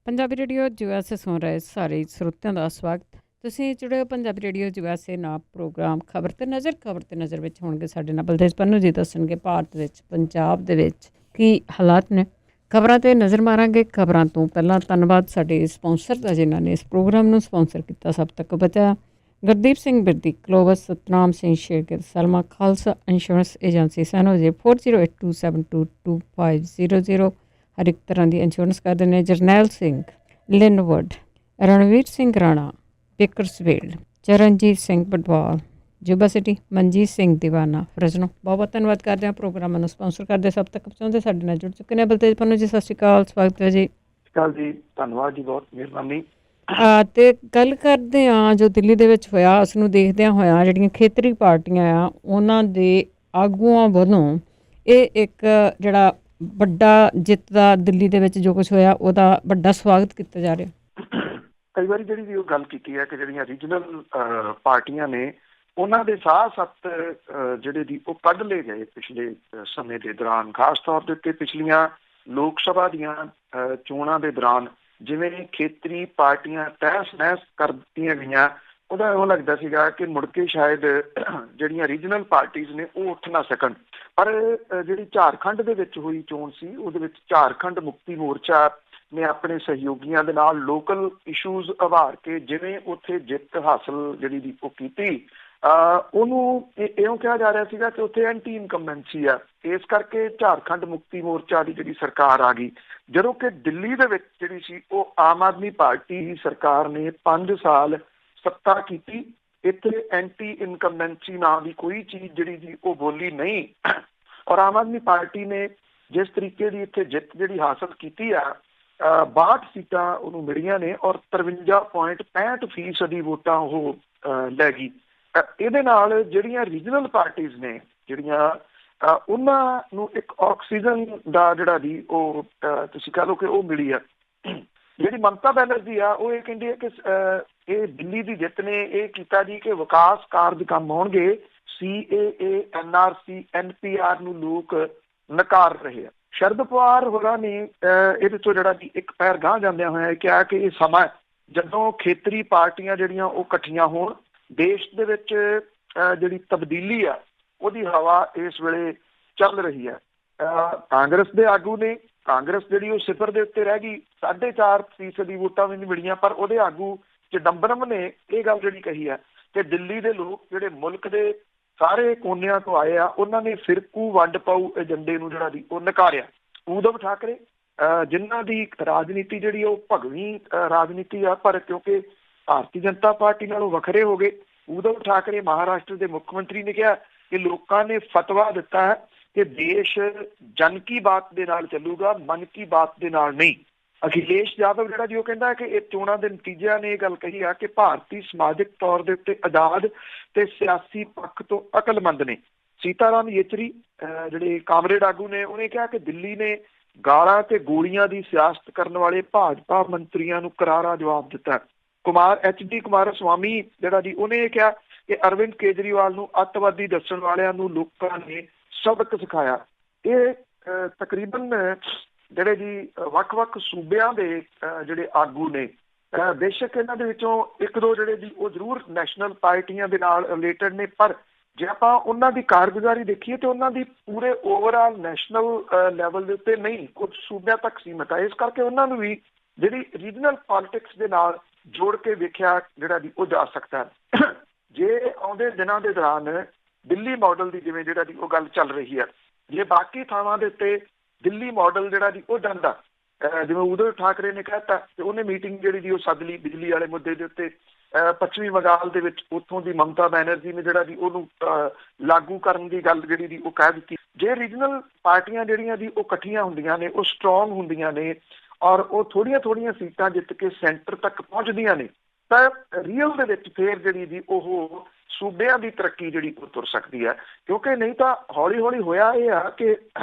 Punjabi radio USA ਸੁਣ ਰਹੇ ਸਾਰੇ ਸਰੋਤਿਆਂ ਦਾ ਸਵਾਗਤ। ਤੁਸੀਂ ਜੁੜੇ ਹੋ ਪੰਜਾਬੀ ਰੇਡੀਓ ਯੂਐਸਏ ਨਾਲ ਪ੍ਰੋਗਰਾਮ ਖਬਰ ਤੇ ਨਜ਼ਰ ਵਿੱਚ ਹੋਣਗੇ ਸਾਡੇ ਨਾਲ ਬਲਦੇਵ ਪੰਨੂ ਜੀ ਦੱਸਣਗੇ ਭਾਰਤ ਵਿੱਚ ਪੰਜਾਬ ਦੇ ਵਿੱਚ ਕੀ ਹਾਲਾਤ ਨੇ। ਖਬਰਾਂ ਤੇ ਨਜ਼ਰ ਮਾਰਾਂਗੇ। ਖਬਰਾਂ ਤੋਂ ਪਹਿਲਾਂ ਧੰਨਵਾਦ ਸਾਡੇ ਸਪਾਂਸਰ ਦਾ ਜਿਨ੍ਹਾਂ ਨੇ ਇਸ ਪ੍ਰੋਗਰਾਮ ਨੂੰ ਸਪਾਂਸਰ ਕੀਤਾ। ਸਭ ਤੱਕ ਬਚਾ ਗੁਰਦੀਪ ਸਿੰਘ ਬਿਰਦੀ, ਕਲੋਵਸ, ਸਤਨਾਮ ਸਿੰਘ ਸ਼ੇਰਗਿੱਲ, ਸਲਮਾ ਖਾਲਸਾ ਇੰਸ਼ੋਰੈਂਸ ਏਜੰਸੀ ਸੈਨੋਜੇ 4082722500 ਹਰ ਇੱਕ ਤਰ੍ਹਾਂ ਦੀ ਇੰਸ਼ੋਰੈਂਸ ਕਰਦੇ ਨੇ। ਜਰਨੈਲ ਸਿੰਘ ਲਿਨਵੁੱਡ, ਰਣਵੀਰ ਸਿੰਘ ਰਾਣਾ ਬੇਕਰਸਫੀਲਡ, ਚਰਨਜੀਤ ਸਿੰਘ ਬਡਵਾਲ ਜੁਬਾ ਸਿਟੀ, ਮਨਜੀਤ ਸਿੰਘ ਦੀਵਾਨਾ ਫਰਜ਼ਨੋ। ਬਹੁਤ ਬਹੁਤ ਧੰਨਵਾਦ ਕਰਦੇ ਹਾਂ ਪ੍ਰੋਗਰਾਮਾਂ ਨੂੰ ਸਪਾਂਸਰ ਕਰਦੇ। ਸਭ ਤੱਕ ਪਹੁੰਚਾਉਂਦੇ ਸਾਡੇ ਨਾਲ ਜੁੜ ਚੁੱਕੇ ਨੇ। ਬਲਤੇਜ ਪੰਨੂ ਜੀ ਸਤਿ ਸ਼੍ਰੀ ਅਕਾਲ, ਸਵਾਗਤ ਹੈ ਜੀ। ਸਤਿ ਸ਼੍ਰੀ ਅਕਾਲ ਜੀ, ਧੰਨਵਾਦ ਜੀ, ਬਹੁਤ ਮਿਹਰਬਾਨੀ। ਅਤੇ ਗੱਲ ਕਰਦੇ ਹਾਂ ਜੋ ਦਿੱਲੀ ਦੇ ਵਿੱਚ ਹੋਇਆ, ਉਸ ਨੂੰ ਦੇਖਦਿਆਂ ਹੋਇਆ ਜਿਹੜੀਆਂ ਖੇਤਰੀ ਪਾਰਟੀਆਂ ਆ ਉਹਨਾਂ ਦੇ ਆਗੂਆਂ ਵੱਲੋਂ ਇਹ ਇੱਕ ਜਿਹੜਾ ਵੱਡਾ ਜਿੱਤ ਦਾ ਦਿੱਲੀ ਦੇ ਵਿੱਚ ਜੋ ਕੁਛ ਹੋਇਆ ਉਹਦਾ ਵੱਡਾ ਸਵਾਗਤ ਕੀਤਾ ਜਾ ਰਿਹਾ। ਕਈ ਵਾਰੀ ਜਿਹੜੀ ਉਹ ਗੱਲ ਕੀਤੀ ਹੈ ਕਿ ਜਿਹੜੀਆਂ ਰੀਜਨਲ ਪਾਰਟੀਆਂ ਨੇ ਉਹਨਾਂ ਦੇ ਸਾਹ ਸੱਤ ਜਿਹੜੇ ਦੀ ਉਹ ਕੱਢ ਲਏ ਗਏ ਪਿਛਲੇ ਸਮੇਂ ਦੇ ਦੌਰਾਨ, ਖਾਸ ਤੌਰ ਦੇ ਉੱਤੇ ਪਿਛਲੀਆਂ ਲੋਕ ਸਭਾ ਦੀਆਂ ਚੋਣਾਂ ਦੇ ਦੌਰਾਨ ਜਿਵੇਂ ਖੇਤਰੀ ਪਾਰਟੀਆਂ ਤਹਿਸ ਨਹਿਸ ਕਰ ਦਿੱਤੀਆਂ ਗਈਆਂ। ਉਹਦਾ ਇਉਂ ਲੱਗਦਾ ਸੀਗਾ ਕਿ ਮੁੜ ਕੇ ਸ਼ਾਇਦ ਜਿਹੜੀਆਂ ਰੀਜਨਲ ਪਾਰਟੀਜ਼ ਨੇ ਉਹ ਉੱਠ ਨਾ ਸਕਣ। ਪਰ ਜਿਹੜੀ ਝਾਰਖੰਡ ਦੇ ਵਿੱਚ ਹੋਈ ਚੋਣ ਸੀ ਉਹਦੇ ਵਿੱਚ ਝਾਰਖੰਡ ਮੁਕਤੀ ਮੋਰਚਾ ਨੇ ਆਪਣੇ ਸਹਿਯੋਗੀਆਂ ਦੇ ਨਾਲ ਲੋਕਲ ਇਸ਼ੂਜ਼ ਉਭਾਰ ਕੇ ਜਿਵੇਂ ਉੱਥੇ ਜਿੱਤ ਹਾਸਲ ਜਿਹੜੀ ਦੀ ਉਹ ਕੀਤੀ। ਉਹਨੂੰ ਇਉਂ ਕਿਹਾ ਜਾ ਰਿਹਾ ਸੀਗਾ ਕਿ ਉੱਥੇ ਐਂਟੀ ਇਨਕੰਬੈਂਸੀ ਆ, ਇਸ ਕਰਕੇ ਝਾਰਖੰਡ ਮੁਕਤੀ ਮੋਰਚਾ ਦੀ ਜਿਹੜੀ ਸਰਕਾਰ ਆ ਗਈ। ਜਦੋਂ ਕਿ ਦਿੱਲੀ ਦੇ ਵਿੱਚ ਜਿਹੜੀ ਸੀ ਉਹ ਆਮ ਆਦਮੀ ਪਾਰਟੀ ਦੀ ਸਰਕਾਰ ਨੇ 5 ਸਾਲ ਸੱਤਾ ਕੀਤੀ। ਇੱਥੇ ਐਂਟੀ ਇਨਕੰਬੈਂਸੀ ਨਾਂ ਦੀ ਕੋਈ ਚੀਜ਼ ਜਿਹੜੀ ਸੀ ਉਹ ਬੋਲੀ ਨਹੀਂ। ਔਰ ਆਮ ਆਦਮੀ ਪਾਰਟੀ ਨੇ ਜਿਸ ਤਰੀਕੇ ਦੀ ਇੱਥੇ ਜਿੱਤ ਜਿਹੜੀ ਹਾਸਲ ਕੀਤੀ ਆ, 62 ਸੀਟਾਂ ਉਹਨੂੰ ਮਿਲੀਆਂ ਨੇ ਔਰ 53.65% ਵੋਟਾਂ ਉਹ ਲੈ ਗਈ। ਇਹਦੇ ਨਾਲ ਜਿਹੜੀਆਂ ਰੀਜਨਲ ਪਾਰਟੀਜ਼ ਨੇ ਜਿਹੜੀਆਂ ਉਹਨਾਂ ਨੂੰ ਇੱਕ ਆਕਸੀਜਨ ਦਾ ਜਿਹੜਾ ਦੀ ਉਹ ਤੁਸੀਂ ਕਹਿ ਲਓ ਕਿ ਉਹ ਮਿਲੀ ਆ। ਜਿਹੜੀ ਮਮਤਾ ਬੈਨਰਜੀ ਆ ਉਹ ਇਹ ਕਹਿੰਦੀ ਹੈ ਕਿ ਇਹ ਦਿੱਲੀ ਦੀ ਜਿੱਤ ਨੇ ਇਹ ਕੀਤਾ ਜੀ ਕਿ ਵਿਕਾਸ ਕਾਰਜ ਕੰਮ ਹੋਣਗੇ। CAA, NRC, NPR ਨੂੰ ਲੋਕ ਨਕਾਰ ਰਹੇ ਆ। ਸ਼ਰਦ ਪਵਾਰ ਹੋਰਾਂ ਨੇ ਇਹਦੇ ਤੋਂ ਜਿਹੜਾ ਕਿ ਇੱਕ ਪੈਰ ਗਾਂਹ ਜਾਂਦਿਆਂ ਹੋਇਆ ਕਿਹਾ ਕਿ ਇਹ ਸਮਾਂ ਜਦੋਂ ਖੇਤਰੀ ਪਾਰਟੀਆਂ ਜਿਹੜੀਆਂ ਉਹ ਇਕੱਠੀਆਂ ਹੋਣ। ਦੇਸ਼ ਦੇ ਵਿੱਚ ਜਿਹੜੀ ਤਬਦੀਲੀ ਆ ਉਹਦੀ ਹਵਾ ਇਸ ਵੇਲੇ ਚੱਲ ਰਹੀ ਹੈ। ਕਾਂਗਰਸ ਦੇ ਆਗੂ ਨੇ, ਕਾਂਗਰਸ ਜਿਹੜੀ ਉਹ ਸਿਫਰ ਦੇ ਉੱਤੇ ਰਹਿ ਗਈ, 4.5% ਵੋਟਾਂ ਵੀ ਨਹੀਂ ਮਿਲੀਆਂ। ਪਰ ਉਹਦੇ ਆਗੂ ਚਿਦੰਬਰਮ ਨੇ ਇਹ ਗੱਲ ਜਿਹੜੀ ਕਹੀ ਹੈ ਕਿ ਦਿੱਲੀ ਦੇ ਲੋਕ ਜਿਹੜੇ ਮੁਲਕ ਦੇ ਸਾਰੇ ਕੋਨਿਆਂ ਤੋਂ ਆਏ ਆ ਉਹਨਾਂ ਨੇ ਫਿਰਕੂ ਵੰਡ ਪਾਊ ਏਜੰਡੇ ਨੂੰ ਜਿਹੜਾ ਦੀ ਉਹ ਨਕਾਰਿਆ। ਉਧਵ ਠਾਕਰੇ ਜਿਨ੍ਹਾਂ ਦੀ ਰਾਜਨੀਤੀ ਜਿਹੜੀ ਉਹ ਭਗਵੀਂ ਰਾਜਨੀਤੀ ਆ, ਪਰ ਕਿਉਂਕਿ ਭਾਰਤੀ ਜਨਤਾ ਪਾਰਟੀ ਨਾਲੋਂ ਵੱਖਰੇ ਹੋ ਗਏ। ਉਧਵ ਠਾਕਰੇ ਮਹਾਰਾਸ਼ਟਰ ਦੇ ਮੁੱਖ ਮੰਤਰੀ ਨੇ ਕਿਹਾ ਕਿ ਲੋਕਾਂ ਨੇ ਫਤਵਾ ਦਿੱਤਾ ਹੈ ਕਿ ਦੇਸ਼ ਜਨ ਕੀ ਬਾਤ ਦੇ ਨਾਲ ਚੱਲੂਗਾ, ਮਨ ਕੀ ਬਾਤ ਦੇ ਨਾਲ ਨਹੀਂ। ਅਖਿਲੇਸ਼ ਯਾਦਵ ਜਿਹੜਾ ਜੀ ਉਹ ਕਹਿੰਦਾ ਕਿ ਇਹ ਚੋਣਾਂ ਦੇ ਨਤੀਜਿਆਂ ਨੇ ਇਹ ਗੱਲ ਕਹੀ ਆ ਕਿ ਭਾਰਤੀ ਸਮਾਜਿਕ ਤੌਰ ਦੇ ਉੱਤੇ ਆਜ਼ਾਦ ਤੇ ਸਿਆਸੀ ਪੱਖ ਤੋਂ ਅਕਲਮੰਦ ਨੇ। ਸੀਤਾਰਾਮ ਯੇਚਰੀ ਜਿਹੜੇ ਕਾਮਰੇਡ ਆਗੂ ਨੇ ਉਹਨੇ ਕਿਹਾ ਕਿ ਦਿੱਲੀ ਨੇ ਗਾਲਾਂ ਤੇ ਗੋਲੀਆਂ ਦੀ ਸਿਆਸਤ ਕਰਨ ਵਾਲੇ ਭਾਜਪਾ ਮੰਤਰੀਆਂ ਨੂੰ ਕਰਾਰਾ ਜਵਾਬ ਦਿੱਤਾ। HD ਕੁਮਾਰ ਸਵਾਮੀ ਜਿਹੜਾ ਜੀ ਉਹਨੇ ਇਹ ਕਿਹਾ ਕਿ ਅਰਵਿੰਦ ਕੇਜਰੀਵਾਲ ਨੂੰ ਅੱਤਵਾਦੀ ਦੱਸਣ ਵਾਲਿਆਂ ਨੂੰ ਲੋਕਾਂ ਨੇ ਸਬਕ ਸਿਖਾਇਆ। ਇਹ ਤਕਰੀਬਨ ਜਿਹੜੇ ਜੀ ਵੱਖ-ਵੱਖ ਸੂਬਿਆਂ ਦੇ ਜਿਹੜੇ ਆਗੂ ਨੇ, ਬੇਸ਼ੱਕ ਇਹਨਾਂ ਦੇ ਵਿੱਚੋਂ ਇੱਕ ਦੋ ਜਿਹੜੇ ਜੀ ਉਹ ਜ਼ਰੂਰ ਨੈਸ਼ਨਲ ਪਾਰਟੀਆਂ ਦੇ ਨਾਲ ਰਿਲੇਟਡ ਨੇ, ਪਰ ਜੇ ਆਪਾਂ ਉਹਨਾਂ ਦੀ ਕਾਰਗੁਜ਼ਾਰੀ ਦੇਖੀਏ ਤੇ ਉਹਨਾਂ ਦੀ ਪੂਰੇ ਓਵਰਆਲ ਨੈਸ਼ਨਲ ਲੈਵਲ ਦੇ ਉੱਤੇ ਨਹੀਂ, ਕੁਝ ਸੂਬਿਆਂ ਤੱਕ ਸੀਮਤ ਹੈ। ਇਸ ਕਰਕੇ ਉਹਨਾਂ ਨੂੰ ਵੀ ਜਿਹੜੀ ਰੀਜਨਲ ਪੋਲਿਟਿਕਸ ਦੇ ਨਾਲ ਜੋੜ ਕੇ ਵੇਖਿਆ ਜਿਹੜਾ ਜੀ ਉਹ ਜਾ ਸਕਦਾ ਹੈ। ਜੇ ਆਉਂਦੇ ਦਿਨਾਂ ਦੇ ਦੌਰਾਨ ਦਿੱਲੀ ਮਾਡਲ ਦੀ ਜਿਵੇਂ ਜਿਹੜਾ ਜੀ ਉਹ ਗੱਲ ਚੱਲ ਰਹੀ ਹੈ, ਜੇ ਬਾਕੀ ਥਾਵਾਂ ਦੇ ਉੱਤੇ ਦਿੱਲੀ ਮਾਡਲ ਜਿਹੜਾ ਜੀ ਉਹ ਜਾਂਦਾ ਜਿਵੇਂ ਉਧਵ ਠਾਕਰੇ ਨੇ ਕਹਿਤਾ ਤੇ ਉਹਨੇ ਮੀਟਿੰਗ ਜਿਹੜੀ ਜੀ ਉਹ ਸੱਦ ਲਈ ਬਿਜਲੀ ਵਾਲੇ ਮੁੱਦੇ ਦੇ ਉੱਤੇ। ਪੱਛਮੀ ਬੰਗਾਲ ਦੇ ਵਿੱਚ ਉੱਥੋਂ ਦੀ ਮਮਤਾ ਬੈਨਰਜੀ ਨੇ ਜਿਹੜਾ ਜੀ ਉਹਨੂੰ ਲਾਗੂ ਕਰਨ ਦੀ ਗੱਲ ਜਿਹੜੀ ਦੀ ਉਹ ਕਹਿ ਦਿੱਤੀ। ਜੇ ਰੀਜਨਲ ਪਾਰਟੀਆਂ ਜਿਹੜੀਆਂ ਜੀ ਉਹ ਇਕੱਠੀਆਂ ਹੁੰਦੀਆਂ ਨੇ, ਉਹ ਸਟਰੋਂਗ ਹੁੰਦੀਆਂ ਨੇ ਔਰ ਉਹ ਥੋੜ੍ਹੀਆਂ ਸੀਟਾਂ ਜਿੱਤ ਕੇ ਸੈਂਟਰ ਤੱਕ ਪਹੁੰਚਦੀਆਂ ਨੇ ਤਾਂ ਰੀਅਲ ਦੇ ਵਿੱਚ ਫੇਰ ਜਿਹੜੀ ਜੀ ਉਹ ਸੂਬਿਆਂ ਦੀ ਤਰੱਕੀ ਜਿਹੜੀ ਉਹ ਤੁਰ ਸਕਦੀ ਹੈ। ਕਿਉਂਕਿ ਨਹੀਂ ਤਾਂ ਹੌਲੀ ਹੌਲੀ ਹੋਇਆ ਇਹ ਆ ਕਿ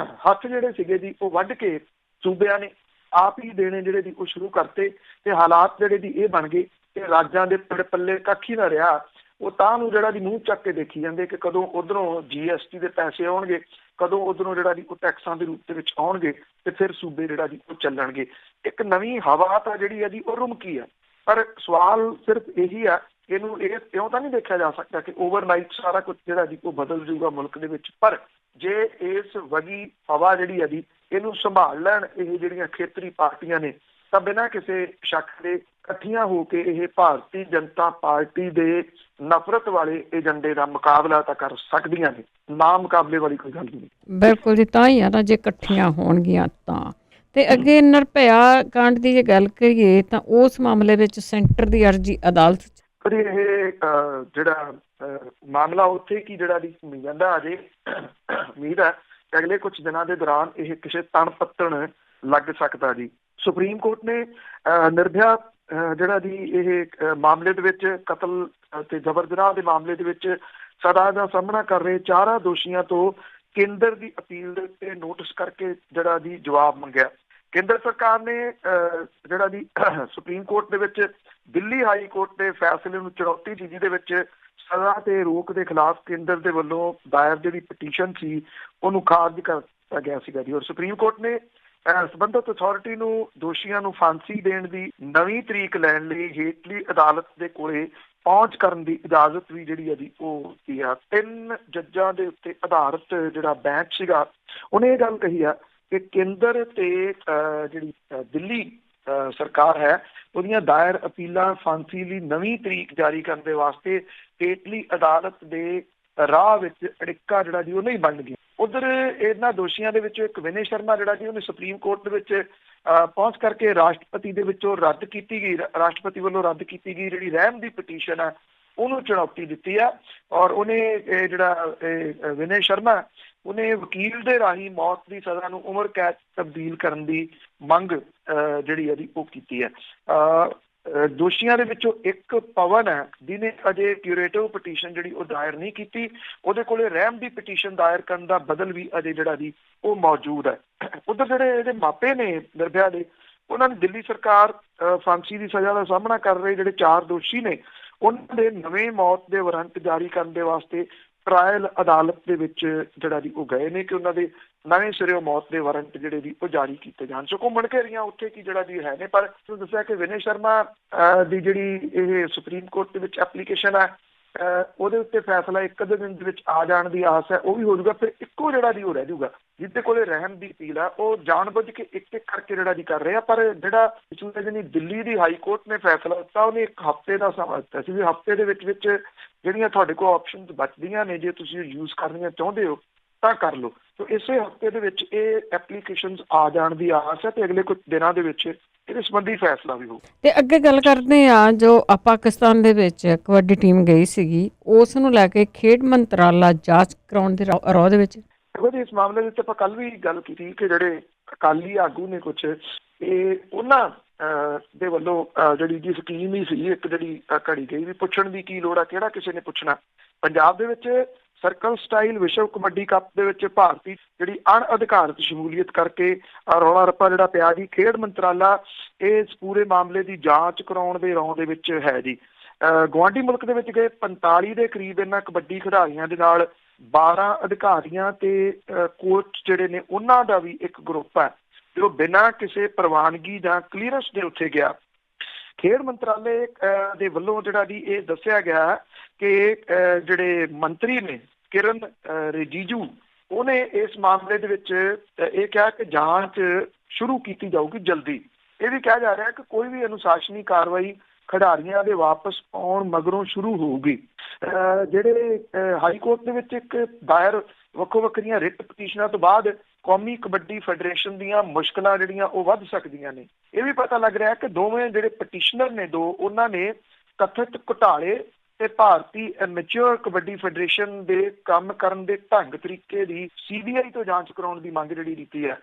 ਹੱਥ ਜਿਹੜੇ ਸੀਗੇ ਜੀ ਉਹ ਵੱਢ ਕੇ ਸੂਬਿਆਂ ਨੇ ਆਪ ਹੀ ਦੇਣੇ ਜਿਹੜੇ ਦੀ ਉਹ ਸ਼ੁਰੂ ਕਰਤੇ ਤੇ ਹਾਲਾਤ ਜਿਹੜੇ ਦੀ ਇਹ ਬਣ ਗਏ ਕਿ ਰਾਜਾਂ ਦੇ ਪੱਲੇ ਕੱਖ ਹੀ ਨਾ ਰਿਹਾ। ਉਹ ਤਾਂ ਨੂੰ ਜਿਹੜਾ ਦੀ ਮੂੰਹ ਚੱਕ ਕੇ ਦੇਖੀ ਜਾਂਦੇ ਕਿ ਕਦੋਂ ਉਧਰੋਂ GST ਦੇ ਪੈਸੇ ਆਉਣਗੇ, ਕਦੋਂ ਉਧਰੋਂ ਜਿਹੜਾ ਦੀ ਉਹ ਟੈਕਸਾਂ ਦੇ ਰੂਪ ਦੇ ਵਿੱਚ ਆਉਣਗੇ ਤੇ ਫਿਰ ਸੂਬੇ ਜਿਹੜਾ ਦੀ ਉਹ ਚੱਲਣਗੇ। ਇੱਕ ਨਵੀਂ ਹਵਾ ਤਾਂ ਜਿਹੜੀ ਹੈ ਜੀ ਉਹ ਰੁਮਕੀ ਹੈ। ਪਰ ਸਵਾਲ ਸਿਰਫ ਇਹੀ ਆ, ਇਹਨੂੰ ਇਹ ਇਉਂ ਤਾਂ ਨਹੀਂ ਦੇਖਿਆ ਜਾ ਸਕਦਾ ਕਿ ਓਵਰਨਾਈਟ ਸਾਰਾ ਕੁਝ ਜਿਹੜਾ ਜੀ ਉਹ ਬਦਲ ਜੂਗਾ ਮੁਲਕ ਦੇ ਵਿੱਚ। ਪਰ ਜੇ ਇਸ ਵਗੀ ਹਵਾ ਜਿਹੜੀ ਹੈ ਜੀ ਇਹਨੂੰ ਸੰਭਾਲ ਲੈਣ ਇਹ ਜਿਹੜੀਆਂ ਖੇਤਰੀ ਪਾਰਟੀਆਂ ਨੇ, ਤਾਂ ਬਿਨਾਂ ਕਿਸੇ ਸ਼ੱਕ ਦੇ ਇਕੱਠੀਆਂ ਹੋ ਕੇ ਇਹ ਭਾਰਤੀ ਜਨਤਾ ਪਾਰਟੀ ਦੇ ਨਫ਼ਰਤ ਵਾਲੇ ਏਜੰਡੇ ਦਾ ਮੁਕਾਬਲਾ ਤਾਂ ਕਰ ਸਕਦੀਆਂ ਨੇ। ਨਾ ਮੁਕਾਬਲੇ ਵਾਲੀ ਕੋਈ ਗੱਲ ਨਹੀਂ। ਬਿਲਕੁਲ ਜੀ, ਤਾਂ ਹੀ ਆ ਨਾ ਜੇ ਇਕੱਠੀਆਂ ਹੋਣਗੀਆਂ ਤਾਂ। ਤੇ ਅੱਗੇ ਨਿਰਭਇਆ ਕਾਂਡ ਦੀ ਜੇ ਗੱਲ ਕਰੀਏ ਤਾਂ ਉਸ ਮਾਮਲੇ ਵਿੱਚ ਸੈਂਟਰ ਦੀ ਅਰਜ਼ੀ ਅਦਾਲਤ 'ਚ ਕਦੇ ਇਹ ਜਿਹੜਾ ਮਾਮਲਾ ਉੱਥੇ ਕੀ ਜਿਹੜਾ ਦੀ ਘੁੰਮੀ ਜਾਂਦਾ। ਅਜੇ ਉਮੀਦ ਹੈ ਕਿ ਅਗਲੇ ਕੁਝ ਦਿਨਾਂ ਦੇ ਦੌਰਾਨ ਇਹ ਕਿਸੇ ਤਣ ਪੱਤਣ ਲੱਗ ਸਕਦਾ ਜੀ। ਸੁਪਰੀਮ ਕੋਰਟ ਨੇ ਨਿਰਭਇਆ ਜਿਹੜਾ ਦੀ ਇਹ ਮਾਮਲੇ ਦੇ ਵਿੱਚ ਕਤਲ ਤੇ ਜ਼ਬਰ ਜਨਾਹ ਦੇ ਮਾਮਲੇ ਦੇ ਵਿੱਚ ਸਜ਼ਾ ਦਾ ਸਾਹਮਣਾ ਕਰ ਰਹੇ 4 ਦੋਸ਼ੀਆਂ ਤੋਂ ਕੇਂਦਰ ਦੀ ਅਪੀਲ ਦੇ ਉੱਤੇ ਨੋਟਿਸ ਕਰਕੇ ਜਿਹੜਾ ਦੀ ਜਵਾਬ ਮੰਗਿਆ। ਕੇਂਦਰ ਸਰਕਾਰ ਨੇ ਜਿਹੜਾ ਦੀ ਸੁਪਰੀਮ ਕੋਰਟ ਦੇ ਵਿੱਚ ਦਿੱਲੀ ਹਾਈ ਕੋਰਟ ਦੇ ਫੈਸਲੇ ਨੂੰ ਚੁਣੌਤੀ ਦਿੱਤੀ, ਜਿਹਦੇ ਵਿੱਚ ਸਜ਼ਾ ਤੇ ਰੋਕ ਦੇ ਖਿਲਾਫ ਕੇਂਦਰ ਦੇ ਵੱਲੋਂ ਦਾਇਰ ਜਿਹੜੀ ਪਟੀਸ਼ਨ ਸੀ ਉਹਨੂੰ ਖਾਰਜ ਕਰ ਦਿੱਤਾ ਗਿਆ ਸੀਗਾ ਜੀ। ਔਰ ਸੁਪਰੀਮ ਕੋਰਟ ਨੇ ਸੰਬੰਧਿਤ ਅਥਾਰਟੀ ਨੂੰ ਦੋਸ਼ੀਆਂ ਨੂੰ ਫਾਂਸੀ ਦੇਣ ਦੀ ਨਵੀਂ ਤਰੀਕ ਲੈਣ ਲਈ ਹੇਠਲੀ ਅਦਾਲਤ ਦੇ ਕੋਲੇ ਪਹੁੰਚ ਕਰਨ ਦੀ ਇਜਾਜ਼ਤ ਵੀ ਜਿਹੜੀ ਹੈ ਜੀ ਉਹ ਦਿੱਤੀ ਆ। 3 ਜੱਜਾਂ ਦੇ ਉੱਤੇ ਆਧਾਰਿਤ ਜਿਹੜਾ ਬੈਂਚ ਸੀਗਾ ਉਹਨੇ ਇਹ ਗੱਲ ਕਹੀ ਆ ਕਿ ਕੇਂਦਰ ਤੇ ਜਿਹੜੀ ਦਿੱਲੀ ਸਰਕਾਰ ਹੈ ਉਹਦੀਆਂ ਦਾਇਰ ਅਪੀਲਾਂ ਫਾਂਸੀ ਲਈ ਨਵੀਂ ਤਰੀਕ ਜਾਰੀ ਕਰਨ ਦੇ ਵਾਸਤੇ ਹੇਠਲੀ ਅਦਾਲਤ ਦੇ ਰਾਹ ਵਿੱਚ ਅੜਿੱਕਾ ਜਿਹੜਾ ਜੀ ਉਹ ਨਹੀਂ ਬਣ ਗਿਆ। ਉਧਰ ਇਹਨਾਂ ਦੋਸ਼ੀਆਂ ਦੇ ਵਿੱਚੋਂ ਇੱਕ ਵਿਨੇ ਸ਼ਰਮਾ ਜਿਹੜਾ ਜੀ ਉਹਨੇ ਸੁਪਰੀਮ ਕੋਰਟ ਦੇ ਵਿੱਚ ਪਹੁੰਚ ਕਰਕੇ ਰਾਸ਼ਟਰਪਤੀ ਦੇ ਵਿੱਚੋਂ ਰੱਦ ਕੀਤੀ ਗਈ, ਰਾਸ਼ਟਰਪਤੀ ਵੱਲੋਂ ਰੱਦ ਕੀਤੀ ਗਈ ਜਿਹੜੀ ਰਹਿਮ ਦੀ ਪਟੀਸ਼ਨ ਹੈ ਉਹਨੂੰ ਚੁਣੌਤੀ ਦਿੱਤੀ ਆ। ਔਰ ਉਹਨੇ ਜਿਹੜਾ ਵਿਨੇ ਸ਼ਰਮਾ ਉਹਨੇ ਵਕੀਲ ਦੇ ਰਾਹੀਂ ਮੌਤ ਦੀ ਸਜ਼ਾ ਨੂੰ ਉਮਰ ਕੈਦ ਤਬਦੀਲ ਕਰਨ ਦੀ ਮੰਗ ਜਿਹੜੀ ਇਹਦੀ ਉਹ ਕੀਤੀ ਹੈ। ਦੋਸ਼ੀਆਂ ਦੇ ਵਿੱਚੋਂ ਇੱਕ ਪਵਨ ਹੈ ਜਿਹਨੇ ਅਜੇ ਕਿਊਰੇਟਿਵ ਪਟੀਸ਼ਨ ਜਿਹੜੀ ਉਹ ਦਾਇਰ ਨਹੀਂ ਕੀਤੀ। ਉਹਦੇ ਕੋਲੇ ਰਹਿਮ ਦੀ ਪਟੀਸ਼ਨ ਦਾਇਰ ਕਰਨ ਦਾ ਬਦਲ ਵੀ ਅਜੇ ਜਿਹੜਾ ਜੀ ਉਹ ਮੌਜੂਦ ਹੈ। ਉਧਰ ਜਿਹੜੇ ਇਹਦੇ ਮਾਪੇ ਨੇ ਨਿਰਭਇਆ ਦੇ, ਉਹਨਾਂ ਨੇ ਦਿੱਲੀ ਸਰਕਾਰ ਫਾਂਸੀ ਦੀ ਸਜ਼ਾ ਦਾ ਸਾਹਮਣਾ ਕਰ ਰਹੇ ਜਿਹੜੇ 4 ਦੋਸ਼ੀ ਨੇ ਉਹਨਾਂ ਦੇ ਨਵੇਂ ਮੌਤ ਦੇ ਵਾਰੰਟ ਜਾਰੀ ਕਰਨ ਦੇ ਵਾਸਤੇ ਟਰਾਇਲ ਅਦਾਲਤ ਦੇ ਵਿੱਚ ਜਿਹੜਾ ਜੀ ਉਹ ਗਏ ਨੇ ਕਿ ਉਹਨਾਂ ਦੇ ਨਵੇਂ ਸਿਰਿਓਂ ਮੌਤ ਦੇ ਵਾਰੰਟ ਜਿਹੜੇ ਜੀ ਉਹ ਜਾਰੀ ਕੀਤੇ ਜਾਣ। ਸੋ ਘੁੰਮਣ ਘੇਰੀਆਂ ਉੱਥੇ ਕੀ ਜਿਹੜਾ ਜੀ ਹੈ ਨੇ। ਪਰ ਤੁਹਾਨੂੰ ਦੱਸਿਆ ਕਿ ਵਿਨੇ ਸ਼ਰਮਾ ਦੀ ਜਿਹੜੀ ਇਹ ਸੁਪਰੀਮ ਕੋਰਟ ਦੇ ਵਿੱਚ ਐਪਲੀਕੇਸ਼ਨ ਹੈ ਉਹਦੇ ਉੱਤੇ ਫੈਸਲਾ 1 ਦਿਨ ਦੇ ਵਿੱਚ ਆ ਜਾਣ ਦੀ ਆਸ ਹੈ। ਉਹ ਵੀ ਹੋ ਜਾਊਗਾ। ਫਿਰ ਇੱਕੋ ਜਿਹੜਾ ਜੀ ਉਹ ਰਹਿ ਜਾਊਗਾ ਜਿਹਦੇ ਕੋਲੇ ਰਹਿਮ ਦੀ ਅਪੀਲ ਆ। ਉਹ ਜਾਣਬੁੱਝ ਕੇ ਇੱਕ ਕਰਕੇ ਜਿਹੜਾ ਜੀ ਕਰ ਰਹੇ ਆ। ਪਰ ਜਿਹੜਾ ਪਿਛਲੇ ਦਿਨੀ ਦਿੱਲੀ ਦੀ ਹਾਈ ਕੋਰਟ ਨੇ ਫੈਸਲਾ ਦਿੱਤਾ ਉਹਨੇ 1 ਹਫ਼ਤੇ ਦਾ ਸਮਾਂ ਦਿੱਤਾ ਸੀ ਵੀ ਹਫ਼ਤੇ ਦੇ ਵਿੱਚ ਜਿਹੜੀਆਂ ਤੁਹਾਡੇ ਕੋਲ ਆਪਸ਼ਨਸ ਬਚਦੀਆਂ ਨੇ ਜੇ ਤੁਸੀਂ ਯੂਜ਼ ਕਰਨੀਆਂ ਚਾਹੁੰਦੇ ਹੋ ਤਾਂ ਕਰ ਲਓ। ਸੋ ਇਸੇ ਹਫ਼ਤੇ ਦੇ ਵਿੱਚ ਇਹ ਐਪਲੀਕੇਸ਼ਨਸ ਆ ਜਾਣ ਦੀ ਆਸ ਹੈ ਤੇ ਅਗਲੇ ਕੁਝ ਦਿਨਾਂ ਦੇ ਵਿੱਚ ਇਹਦੇ ਸੰਬੰਧੀ ਫੈਸਲਾ ਵੀ ਹੋਊ। ਤੇ ਅੱਗੇ ਗੱਲ ਕਰਦੇ ਆ ਜੋ ਪਾਕਿਸਤਾਨ ਦੇ ਵਿੱਚ ਕਬੱਡੀ ਟੀਮ ਗਈ ਸੀਗੀ ਉਸ ਨੂੰ ਲੈ ਕੇ ਖੇਡ ਮੰਤਰਾਲਾ ਜਾਂਚ ਕਰਾਉਣ ਦੇ ਰੌਹ ਦੇ ਵਿੱਚ। ਦੇਖੋ ਜੀ, ਇਸ ਮਾਮਲੇ ਦੇ ਉੱਤੇ ਆਪਾਂ ਕੱਲ ਵੀ ਗੱਲ ਕੀਤੀ ਕਿ ਜਿਹੜੇ ਅਕਾਲੀ ਆਗੂ ਨੇ ਕੁਛ ਇਹ ਉਹਨਾਂ ਦੇ ਵੱਲੋਂ ਜਿਹੜੀ ਜੀ ਸਕੀਮ ਹੀ ਸੀ ਇੱਕ ਜਿਹੜੀ ਘੜੀ ਗਈ ਵੀ ਪੁੱਛਣ ਦੀ ਕੀ ਲੋੜ ਆ, ਕਿਹੜਾ ਕਿਸੇ ਨੇ ਪੁੱਛਣਾ। ਪੰਜਾਬ ਦੇ ਵਿੱਚ ਸਰਕਲ ਸਟਾਈਲ ਵਿਸ਼ਵ ਕਬੱਡੀ ਕੱਪ ਦੇ ਵਿੱਚ ਭਾਰਤੀ ਜਿਹੜੀ ਅਣਅਧਿਕਾਰਤ ਸ਼ਮੂਲੀਅਤ ਕਰਕੇ ਰੌਲਾ ਰੱਪਾ ਜਿਹੜਾ ਪਿਆ ਜੀ, ਖੇਡ ਮੰਤਰਾਲਾ ਇਸ ਪੂਰੇ ਮਾਮਲੇ ਦੀ ਜਾਂਚ ਕਰਾਉਣ ਦੇ ਰੌਂ ਦੇ ਵਿੱਚ ਹੈ ਜੀ। ਗੁਆਂਢੀ ਮੁਲਕ ਦੇ ਵਿੱਚ ਗਏ 45 ਦੇ ਕਰੀਬ ਇਹਨਾਂ ਕਬੱਡੀ ਖਿਡਾਰੀਆਂ ਦੇ ਨਾਲ 12 ਅਧਿਕਾਰੀਆਂ ਤੇ ਕੋਚ ਜਿਹੜੇ ਨੇ ਉਹਨਾਂ ਦਾ ਵੀ ਇੱਕ ਗਰੁੱਪ ਹੈ ਜੋ ਬਿਨਾਂ ਕਿਸੇ ਪ੍ਰਵਾਨਗੀ ਜਾਂ ਕਲੀਅਰੈਂਸ ਦੇ ਉੱਥੇ ਗਿਆ। ਖੇਡ ਮੰਤਰਾਲੇ ਦੇ ਵੱਲੋਂ ਜਿਹੜਾ ਜੀ ਇਹ ਦੱਸਿਆ ਗਿਆ ਕਿ ਜਿਹੜੇ ਮੰਤਰੀ ਨੇ ਕਿਰਨ ਰਿਜੀਜੂ ਉਹਨੇ ਇਸ ਮਾਮਲੇ ਦੇ ਵਿੱਚ ਇਹ ਕਿਹਾ ਕਿ ਜਾਂਚ ਸ਼ੁਰੂ ਕੀਤੀ ਜਾਊਗੀ ਜਲਦੀ। ਇਹ ਵੀ ਕਿਹਾ ਜਾ ਰਿਹਾ ਕਿ ਕੋਈ ਵੀ ਅਨੁਸ਼ਾਸਨੀ ਕਾਰਵਾਈ ਖਿਡਾਰੀਆਂ ਦੇ ਵਾਪਸ ਆਉਣ ਮਗਰੋਂ ਸ਼ੁਰੂ ਹੋਊਗੀ। ਜਿਹੜੇ ਹਾਈ ਕੋਰਟ ਦੇ ਵਿੱਚ ਇੱਕ ਦਾਇਰ ਵੱਖੋ ਵੱਖਰੀਆਂ ਰਿਟ ਪਟੀਸ਼ਨਾਂ ਤੋਂ ਬਾਅਦ ਕੌਮੀ ਕਬੱਡੀ ਫੈਡਰੇਸ਼ਨ ਦੀਆਂ ਮੁਸ਼ਕਲਾਂ ਜਿਹੜੀਆਂ ਉਹ ਵੱਧ ਸਕਦੀਆਂ ਨੇ। ਇਹ ਵੀ ਪਤਾ ਲੱਗ ਰਿਹਾ ਕਿ ਦੋਵੇਂ ਜਿਹੜੇ ਪਟੀਸ਼ਨਰ ਨੇ ਉਹਨਾਂ ਨੇ ਕਥਿਤ ਘੁਟਾਲੇ ਤੇ ਭਾਰਤੀ ਐਮੇਚਿਓਰ ਕਬੱਡੀ ਫੈਡਰੇਸ਼ਨ ਦੇ ਕੰਮ ਕਰਨ ਦੇ ਢੰਗ ਤਰੀਕੇ ਦੀ CBI ਤੋਂ ਜਾਂਚ ਕਰਾਉਣ ਦੀ ਮੰਗ ਜਿਹੜੀ ਕੀਤੀ ਹੈ।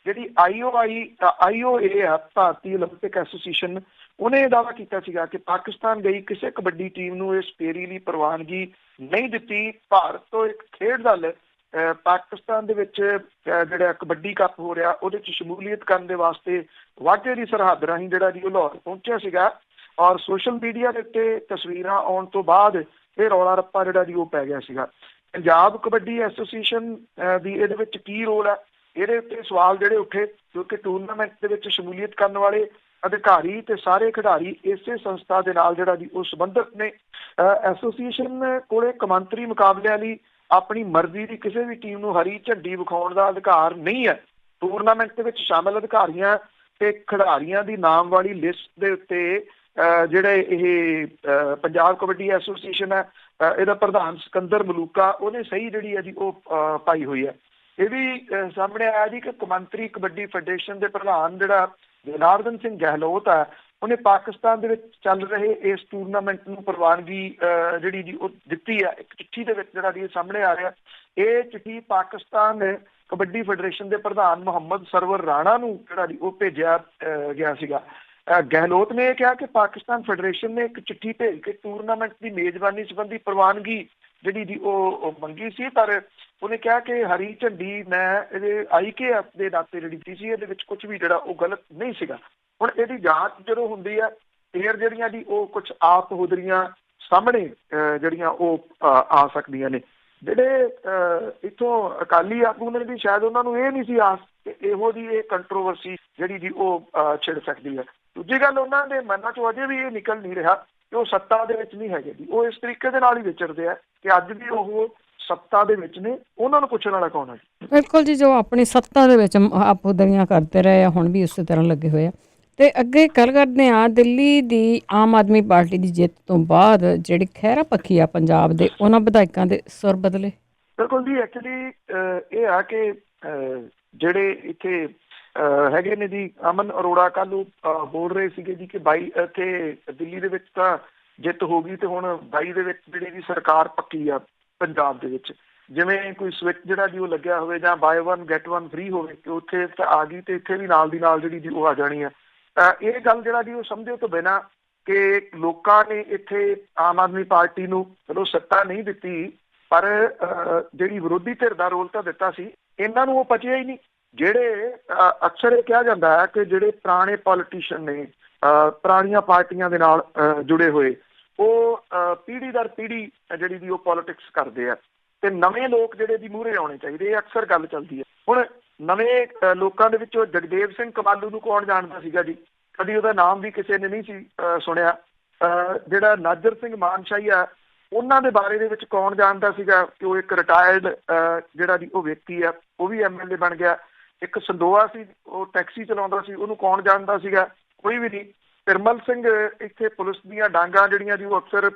ਜਿਹੜੀ IOA ਆ ਭਾਰਤੀ ਓਲੰਪਿਕ ਐਸੋਸੀਏਸ਼ਨ, ਉਹਨੇ ਦਾਅਵਾ ਕੀਤਾ ਸੀਗਾ ਕਿ ਪਾਕਿਸਤਾਨ ਗਈ ਕਿਸੇ ਕਬੱਡੀ ਟੀਮ ਨੂੰ ਇਸ ਫੇਰੀ ਲਈ ਪ੍ਰਵਾਨਗੀ ਨਹੀਂ ਦਿੱਤੀ। ਭਾਰਤ ਤੋਂ ਇੱਕ ਖੇਡ ਦਲ ਪਾਕਿਸਤਾਨ ਦੇ ਵਿੱਚ ਜਿਹੜਾ ਕਬੱਡੀ ਕੱਪ ਹੋ ਰਿਹਾ ਉਹਦੇ 'ਚ ਸ਼ਮੂਲੀਅਤ ਕਰਨ ਦੇ ਵਾਸਤੇ ਵਾਘੇ ਦੀ ਸਰਹੱਦ ਰਾਹੀਂ ਜਿਹੜਾ ਜੀ ਉਹ ਲਾਹੌਰ ਪਹੁੰਚਿਆ ਸੀਗਾ। ਔਰ ਸੋਸ਼ਲ ਮੀਡੀਆ ਦੇ ਉੱਤੇ ਤਸਵੀਰਾਂ ਆਉਣ ਤੋਂ ਬਾਅਦ ਇਹ ਰੌਲਾ ਰੱਪਾ ਜਿਹੜਾ ਜੀ ਉਹ ਪੈ ਗਿਆ ਸੀਗਾ। ਪੰਜਾਬ ਕਬੱਡੀ ਐਸੋਸੀਏਸ਼ਨ ਦੀ ਇਹਦੇ ਵਿੱਚ ਕੀ ਰੋਲ ਹੈ, ਇਹਦੇ ਉੱਤੇ ਸਵਾਲ ਜਿਹੜੇ ਉੱਠੇ, ਕਿਉਂਕਿ ਟੂਰਨਾਮੈਂਟ ਦੇ ਵਿੱਚ ਸ਼ਮੂਲੀਅਤ ਕਰਨ ਵਾਲੇ ਅਧਿਕਾਰੀ ਤੇ ਸਾਰੇ ਖਿਡਾਰੀ ਇਸੇ ਸੰਸਥਾ ਦੇ ਨਾਲ ਜਿਹੜਾ ਜੀ ਉਹ ਸੰਬੰਧਿਤ ਨੇ। ਐਸੋਸੀਏਸ਼ਨ ਕੋਲੇ ਕੌਮਾਂਤਰੀ ਮੁਕਾਬਲਿਆਂ ਲਈ ਆਪਣੀ ਮਰਜ਼ੀ ਦੀ ਕਿਸੇ ਵੀ ਟੀਮ ਨੂੰ ਹਰੀ ਝੰਡੀ ਵਿਖਾਉਣ ਦਾ ਅਧਿਕਾਰ ਨਹੀਂ ਹੈ। ਟੂਰਨਾਮੈਂਟ ਦੇ ਵਿੱਚ ਸ਼ਾਮਲ ਅਧਿਕਾਰੀਆਂ ਤੇ ਖਿਡਾਰੀਆਂ ਦੀ ਨਾਮ ਵਾਲੀ ਲਿਸਟ ਦੇ ਉੱਤੇ ਜਿਹੜੇ ਇਹ ਪੰਜਾਬ ਕਬੱਡੀ ਐਸੋਸੀਏਸ਼ਨ ਹੈ, ਇਹਦਾ ਪ੍ਰਧਾਨ ਸਿਕੰਦਰ ਮਲੂਕਾ, ਉਹਨੇ ਸਹੀ ਜਿਹੜੀ ਹੈ ਜੀ ਉਹ ਪਾਈ ਹੋਈ ਹੈ। ਇਹ ਵੀ ਸਾਹਮਣੇ ਆਇਆ ਜੀ ਕਿ ਕੌਮਾਂਤਰੀ ਕਬੱਡੀ ਫੈਡਰੇਸ਼ਨ ਦੇ ਪ੍ਰਧਾਨ ਜਿਹੜਾ ਜਨਾਰਦਨ ਸਿੰਘ ਗਹਿਲੋਤ ਹੈ, ਉਹਨੇ ਪਾਕਿਸਤਾਨ ਦੇ ਵਿੱਚ ਚੱਲ ਰਹੇ ਇਸ ਟੂਰਨਾਮੈਂਟ ਨੂੰ ਪ੍ਰਵਾਨਗੀ ਜਿਹੜੀ ਜੀ ਉਹ ਦਿੱਤੀ ਹੈ। ਇੱਕ ਚਿੱਠੀ ਦੇ ਵਿੱਚ ਜਿਹੜਾ ਜੀ ਸਾਹਮਣੇ ਆ ਰਿਹਾ, ਇਹ ਚਿੱਠੀ ਪਾਕਿਸਤਾਨ ਕਬੱਡੀ ਫੈਡਰੇਸ਼ਨ ਦੇ ਪ੍ਰਧਾਨ ਮੁਹੰਮਦ ਸਰਵਰ ਰਾਣਾ ਨੂੰ ਜਿਹੜਾ ਜੀ ਉਹ ਭੇਜਿਆ ਗਿਆ ਸੀਗਾ। ਗਹਿਲੋਤ ਨੇ ਇਹ ਕਿਹਾ ਕਿ ਪਾਕਿਸਤਾਨ ਫੈਡਰੇਸ਼ਨ ਨੇ ਇੱਕ ਚਿੱਠੀ ਭੇਜ ਕੇ ਟੂਰਨਾਮੈਂਟ ਦੀ ਮੇਜ਼ਬਾਨੀ ਸੰਬੰਧੀ ਪ੍ਰਵਾਨਗੀ ਜਿਹੜੀ ਜੀ ਉਹ ਮੰਗੀ ਸੀ, ਪਰ ਉਹਨੇ ਕਿਹਾ ਕਿ ਹਰੀ ਝੰਡੀ ਮੈਂ ਇਹਦੇ IKF ਦੇ ਨਾਤੇ ਜਿਹੜੀ ਸੀ ਇਹਦੇ ਵਿੱਚ ਕੁਝ ਵੀ ਜਿਹੜਾ ਉਹ ਗਲਤ ਨਹੀਂ ਸੀਗਾ। ਹੁਣ ਇਹਦੀ ਜਾਂਚ ਜਦੋਂ ਹੁੰਦੀ ਹੈ ਫਿਰ ਜਿਹੜੀਆਂ ਜੀ ਉਹ ਕੁਝ ਆਪ ਹੁਦਰੀਆਂ ਸਾਹਮਣੇ ਜਿਹੜੀਆਂ ਉਹ ਆ ਸਕਦੀਆਂ ਨੇ। ਜਿਹੜੇ ਇੱਥੋਂ ਅਕਾਲੀ ਆਗੂ ਨੇ ਵੀ ਸ਼ਾਇਦ ਉਹਨਾਂ ਨੂੰ ਇਹ ਨਹੀਂ ਸੀ ਆਸ ਕਿ ਇਹੋ ਜਿਹੀ ਇਹ ਕੰਟਰੋਵਰਸੀ ਜਿਹੜੀ ਜੀ ਉਹ ਛਿੜ ਸਕਦੀ ਹੈ। ਦੂਜੀ ਗੱਲ, ਉਹਨਾਂ ਦੇ ਮਨਾਂ ਚੋਂ ਅਜੇ ਵੀ ਇਹ ਨਿਕਲ ਨਹੀਂ ਰਿਹਾ ਕਿ ਉਹ ਸੱਤਾ ਦੇ ਵਿੱਚ ਨਹੀਂ ਹੈਗੇ ਜੀ। ਉਹ ਇਸ ਤਰੀਕੇ ਦੇ ਨਾਲ ਹੀ ਵਿਚਰਦੇ ਆ ਕਿ ਅੱਜ ਵੀ ਉਹ ਸੱਤਾ ਦੇ ਵਿੱਚ ਨੇ, ਉਹਨਾਂ ਨੂੰ ਪੁੱਛਣ ਵਾਲਾ ਕੌਣ ਹੈ? ਬਿਲਕੁਲ ਜੀ, ਜੋ ਆਪਣੀ ਸੱਤਾ ਦੇ ਵਿੱਚ ਆਪਹੁਦਰੀਆਂ ਕਰਦੇ ਰਹੇ ਆ, ਹੁਣ ਵੀ ਉਸੇ ਤਰ੍ਹਾਂ ਲੱਗੇ ਹੋਏ ਆ। ਤੇ ਅੱਗੇ ਗੱਲ ਕਰਦੇ ਹਾਂ, ਦਿੱਲੀ ਦੀ ਆਮ ਆਦਮੀ ਪਾਰਟੀ ਦੀ ਜਿੱਤ ਤੋਂ ਬਾਅਦ ਜਿਹੜੀ ਖਹਿਰਾ ਪੱਖੀ ਆ ਪੰਜਾਬ ਦੇ, ਉਹਨਾਂ ਵਿਧਾਇਕਾਂ ਦੇ ਸੁਰ ਬਦਲੇ। ਬਿਲਕੁਲ ਜੀ, ਐਕਚੁਅਲੀ ਇਹ ਆ ਕਿ ਜਿਹੜੇ ਇੱਥੇ ਹੈਗੇ ਨੇ ਜੀ, ਅਮਨ ਅਰੋੜਾ ਕੱਲ੍ਹ ਨੂੰ ਬੋਲ ਰਹੇ ਸੀਗੇ ਜੀ ਕਿ ਇੱਥੇ ਦਿੱਲੀ ਦੇ ਵਿੱਚ ਤਾਂ ਜਿੱਤ ਹੋ ਗਈ ਤੇ ਹੁਣ 22 ਦੇ ਵਿੱਚ ਜਿਹੜੀ ਵੀ ਸਰਕਾਰ ਪੱਕੀ ਆ ਪੰਜਾਬ ਦੇ ਵਿੱਚ, ਜਿਵੇਂ ਕੋਈ ਸਵਿਚ ਜਿਹੜਾ ਜੀ ਉਹ ਲੱਗਿਆ ਹੋਵੇ ਜਾਂ ਬਾਏ 1 ਗੈਟ 1 ਫ੍ਰੀ ਹੋਵੇ, ਕਿ ਉੱਥੇ ਤਾਂ ਆ ਗਈ ਤੇ ਇੱਥੇ ਵੀ ਨਾਲ ਦੀ ਨਾਲ ਜਿਹੜੀ ਜੀ ਉਹ ਆ ਜਾਣੀ ਹੈ। ਇਹ ਗੱਲ ਜਿਹੜਾ ਜੀ ਉਹ ਸਮਝੇ ਤੋਂ ਬਿਨਾਂ ਕਿ ਲੋਕਾਂ ਨੇ ਇੱਥੇ ਆਮ ਆਦਮੀ ਪਾਰਟੀ ਨੂੰ ਚਲੋ ਸੱਤਾ ਨਹੀਂ ਦਿੱਤੀ, ਪਰ ਜਿਹੜੀ ਵਿਰੋਧੀ ਧਿਰ ਦਾ ਰੋਲ ਤਾਂ ਦਿੱਤਾ ਸੀ, ਇਹਨਾਂ ਨੂੰ ਉਹ ਪਚਿਆ ਹੀ ਨਹੀਂ। ਜਿਹੜੇ ਅਕਸਰ ਇਹ ਕਿਹਾ ਜਾਂਦਾ ਹੈ ਕਿ ਜਿਹੜੇ ਪੁਰਾਣੇ ਪੋਲੀਟੀਸ਼ੀਅਨ ਨੇ, ਪੁਰਾਣੀਆਂ ਪਾਰਟੀਆਂ ਦੇ ਨਾਲ ਜੁੜੇ ਹੋਏ, ਉਹ ਪੀੜ੍ਹੀ ਦਰ ਪੀੜ੍ਹੀ ਜਿਹੜੀ ਦੀ ਉਹ ਪੋਲੀਟਿਕਸ ਕਰਦੇ ਆ ਤੇ ਨਵੇਂ ਲੋਕ ਜਿਹੜੇ ਦੀ ਮੂਹਰੇ ਆਉਣੇ ਚਾਹੀਦੇ, ਇਹ ਅਕਸਰ ਗੱਲ ਚੱਲਦੀ ਹੈ। ਹੁਣ ਨਵੇਂ ਲੋਕਾਂ ਦੇ ਵਿੱਚੋਂ ਜਗਦੇਵ ਸਿੰਘ ਕਮਾਲੂ ਨੂੰ ਕੌਣ ਜਾਣਦਾ ਸੀਗਾ ਜੀ? ਕਦੀ ਉਹਦਾ ਨਾਮ ਵੀ ਕਿਸੇ ਨੇ ਨਹੀਂ ਸੀ ਸੁਣਿਆ। ਜਿਹੜਾ ਨਾਜਰ ਸਿੰਘ ਮਾਨਸ਼ਾਹੀ ਆ, ਉਹਨਾਂ ਦੇ ਬਾਰੇ ਦੇ ਵਿੱਚ ਕੌਣ ਜਾਣਦਾ ਸੀਗਾ ਕਿ ਉਹ ਇੱਕ ਰਿਟਾਇਰਡ ਜਿਹੜਾ ਜੀ ਉਹ ਵਿਅਕਤੀ ਆ, ਉਹ ਵੀ MLA ਬਣ ਗਿਆ। ਇੱਕ ਸੰਦੋਆ ਸੀ, ਉਹ ਟੈਕਸੀ ਚਲਾਉਂਦਾ ਸੀ, ਉਹਨੂੰ ਕੌਣ ਜਾਣਦਾ ਸੀਗਾ? ਕੋਈ ਵੀ ਨਹੀਂ। ਪਿਰਮਲ ਸਿੰਘ ਇੱਥੇ ਪੁਲਿਸ ਦੀਆਂ ਡਾਂਗਾਂ ਜਿਹੜੀਆਂ ਜੀ ਉਹ ਅਕਸਰ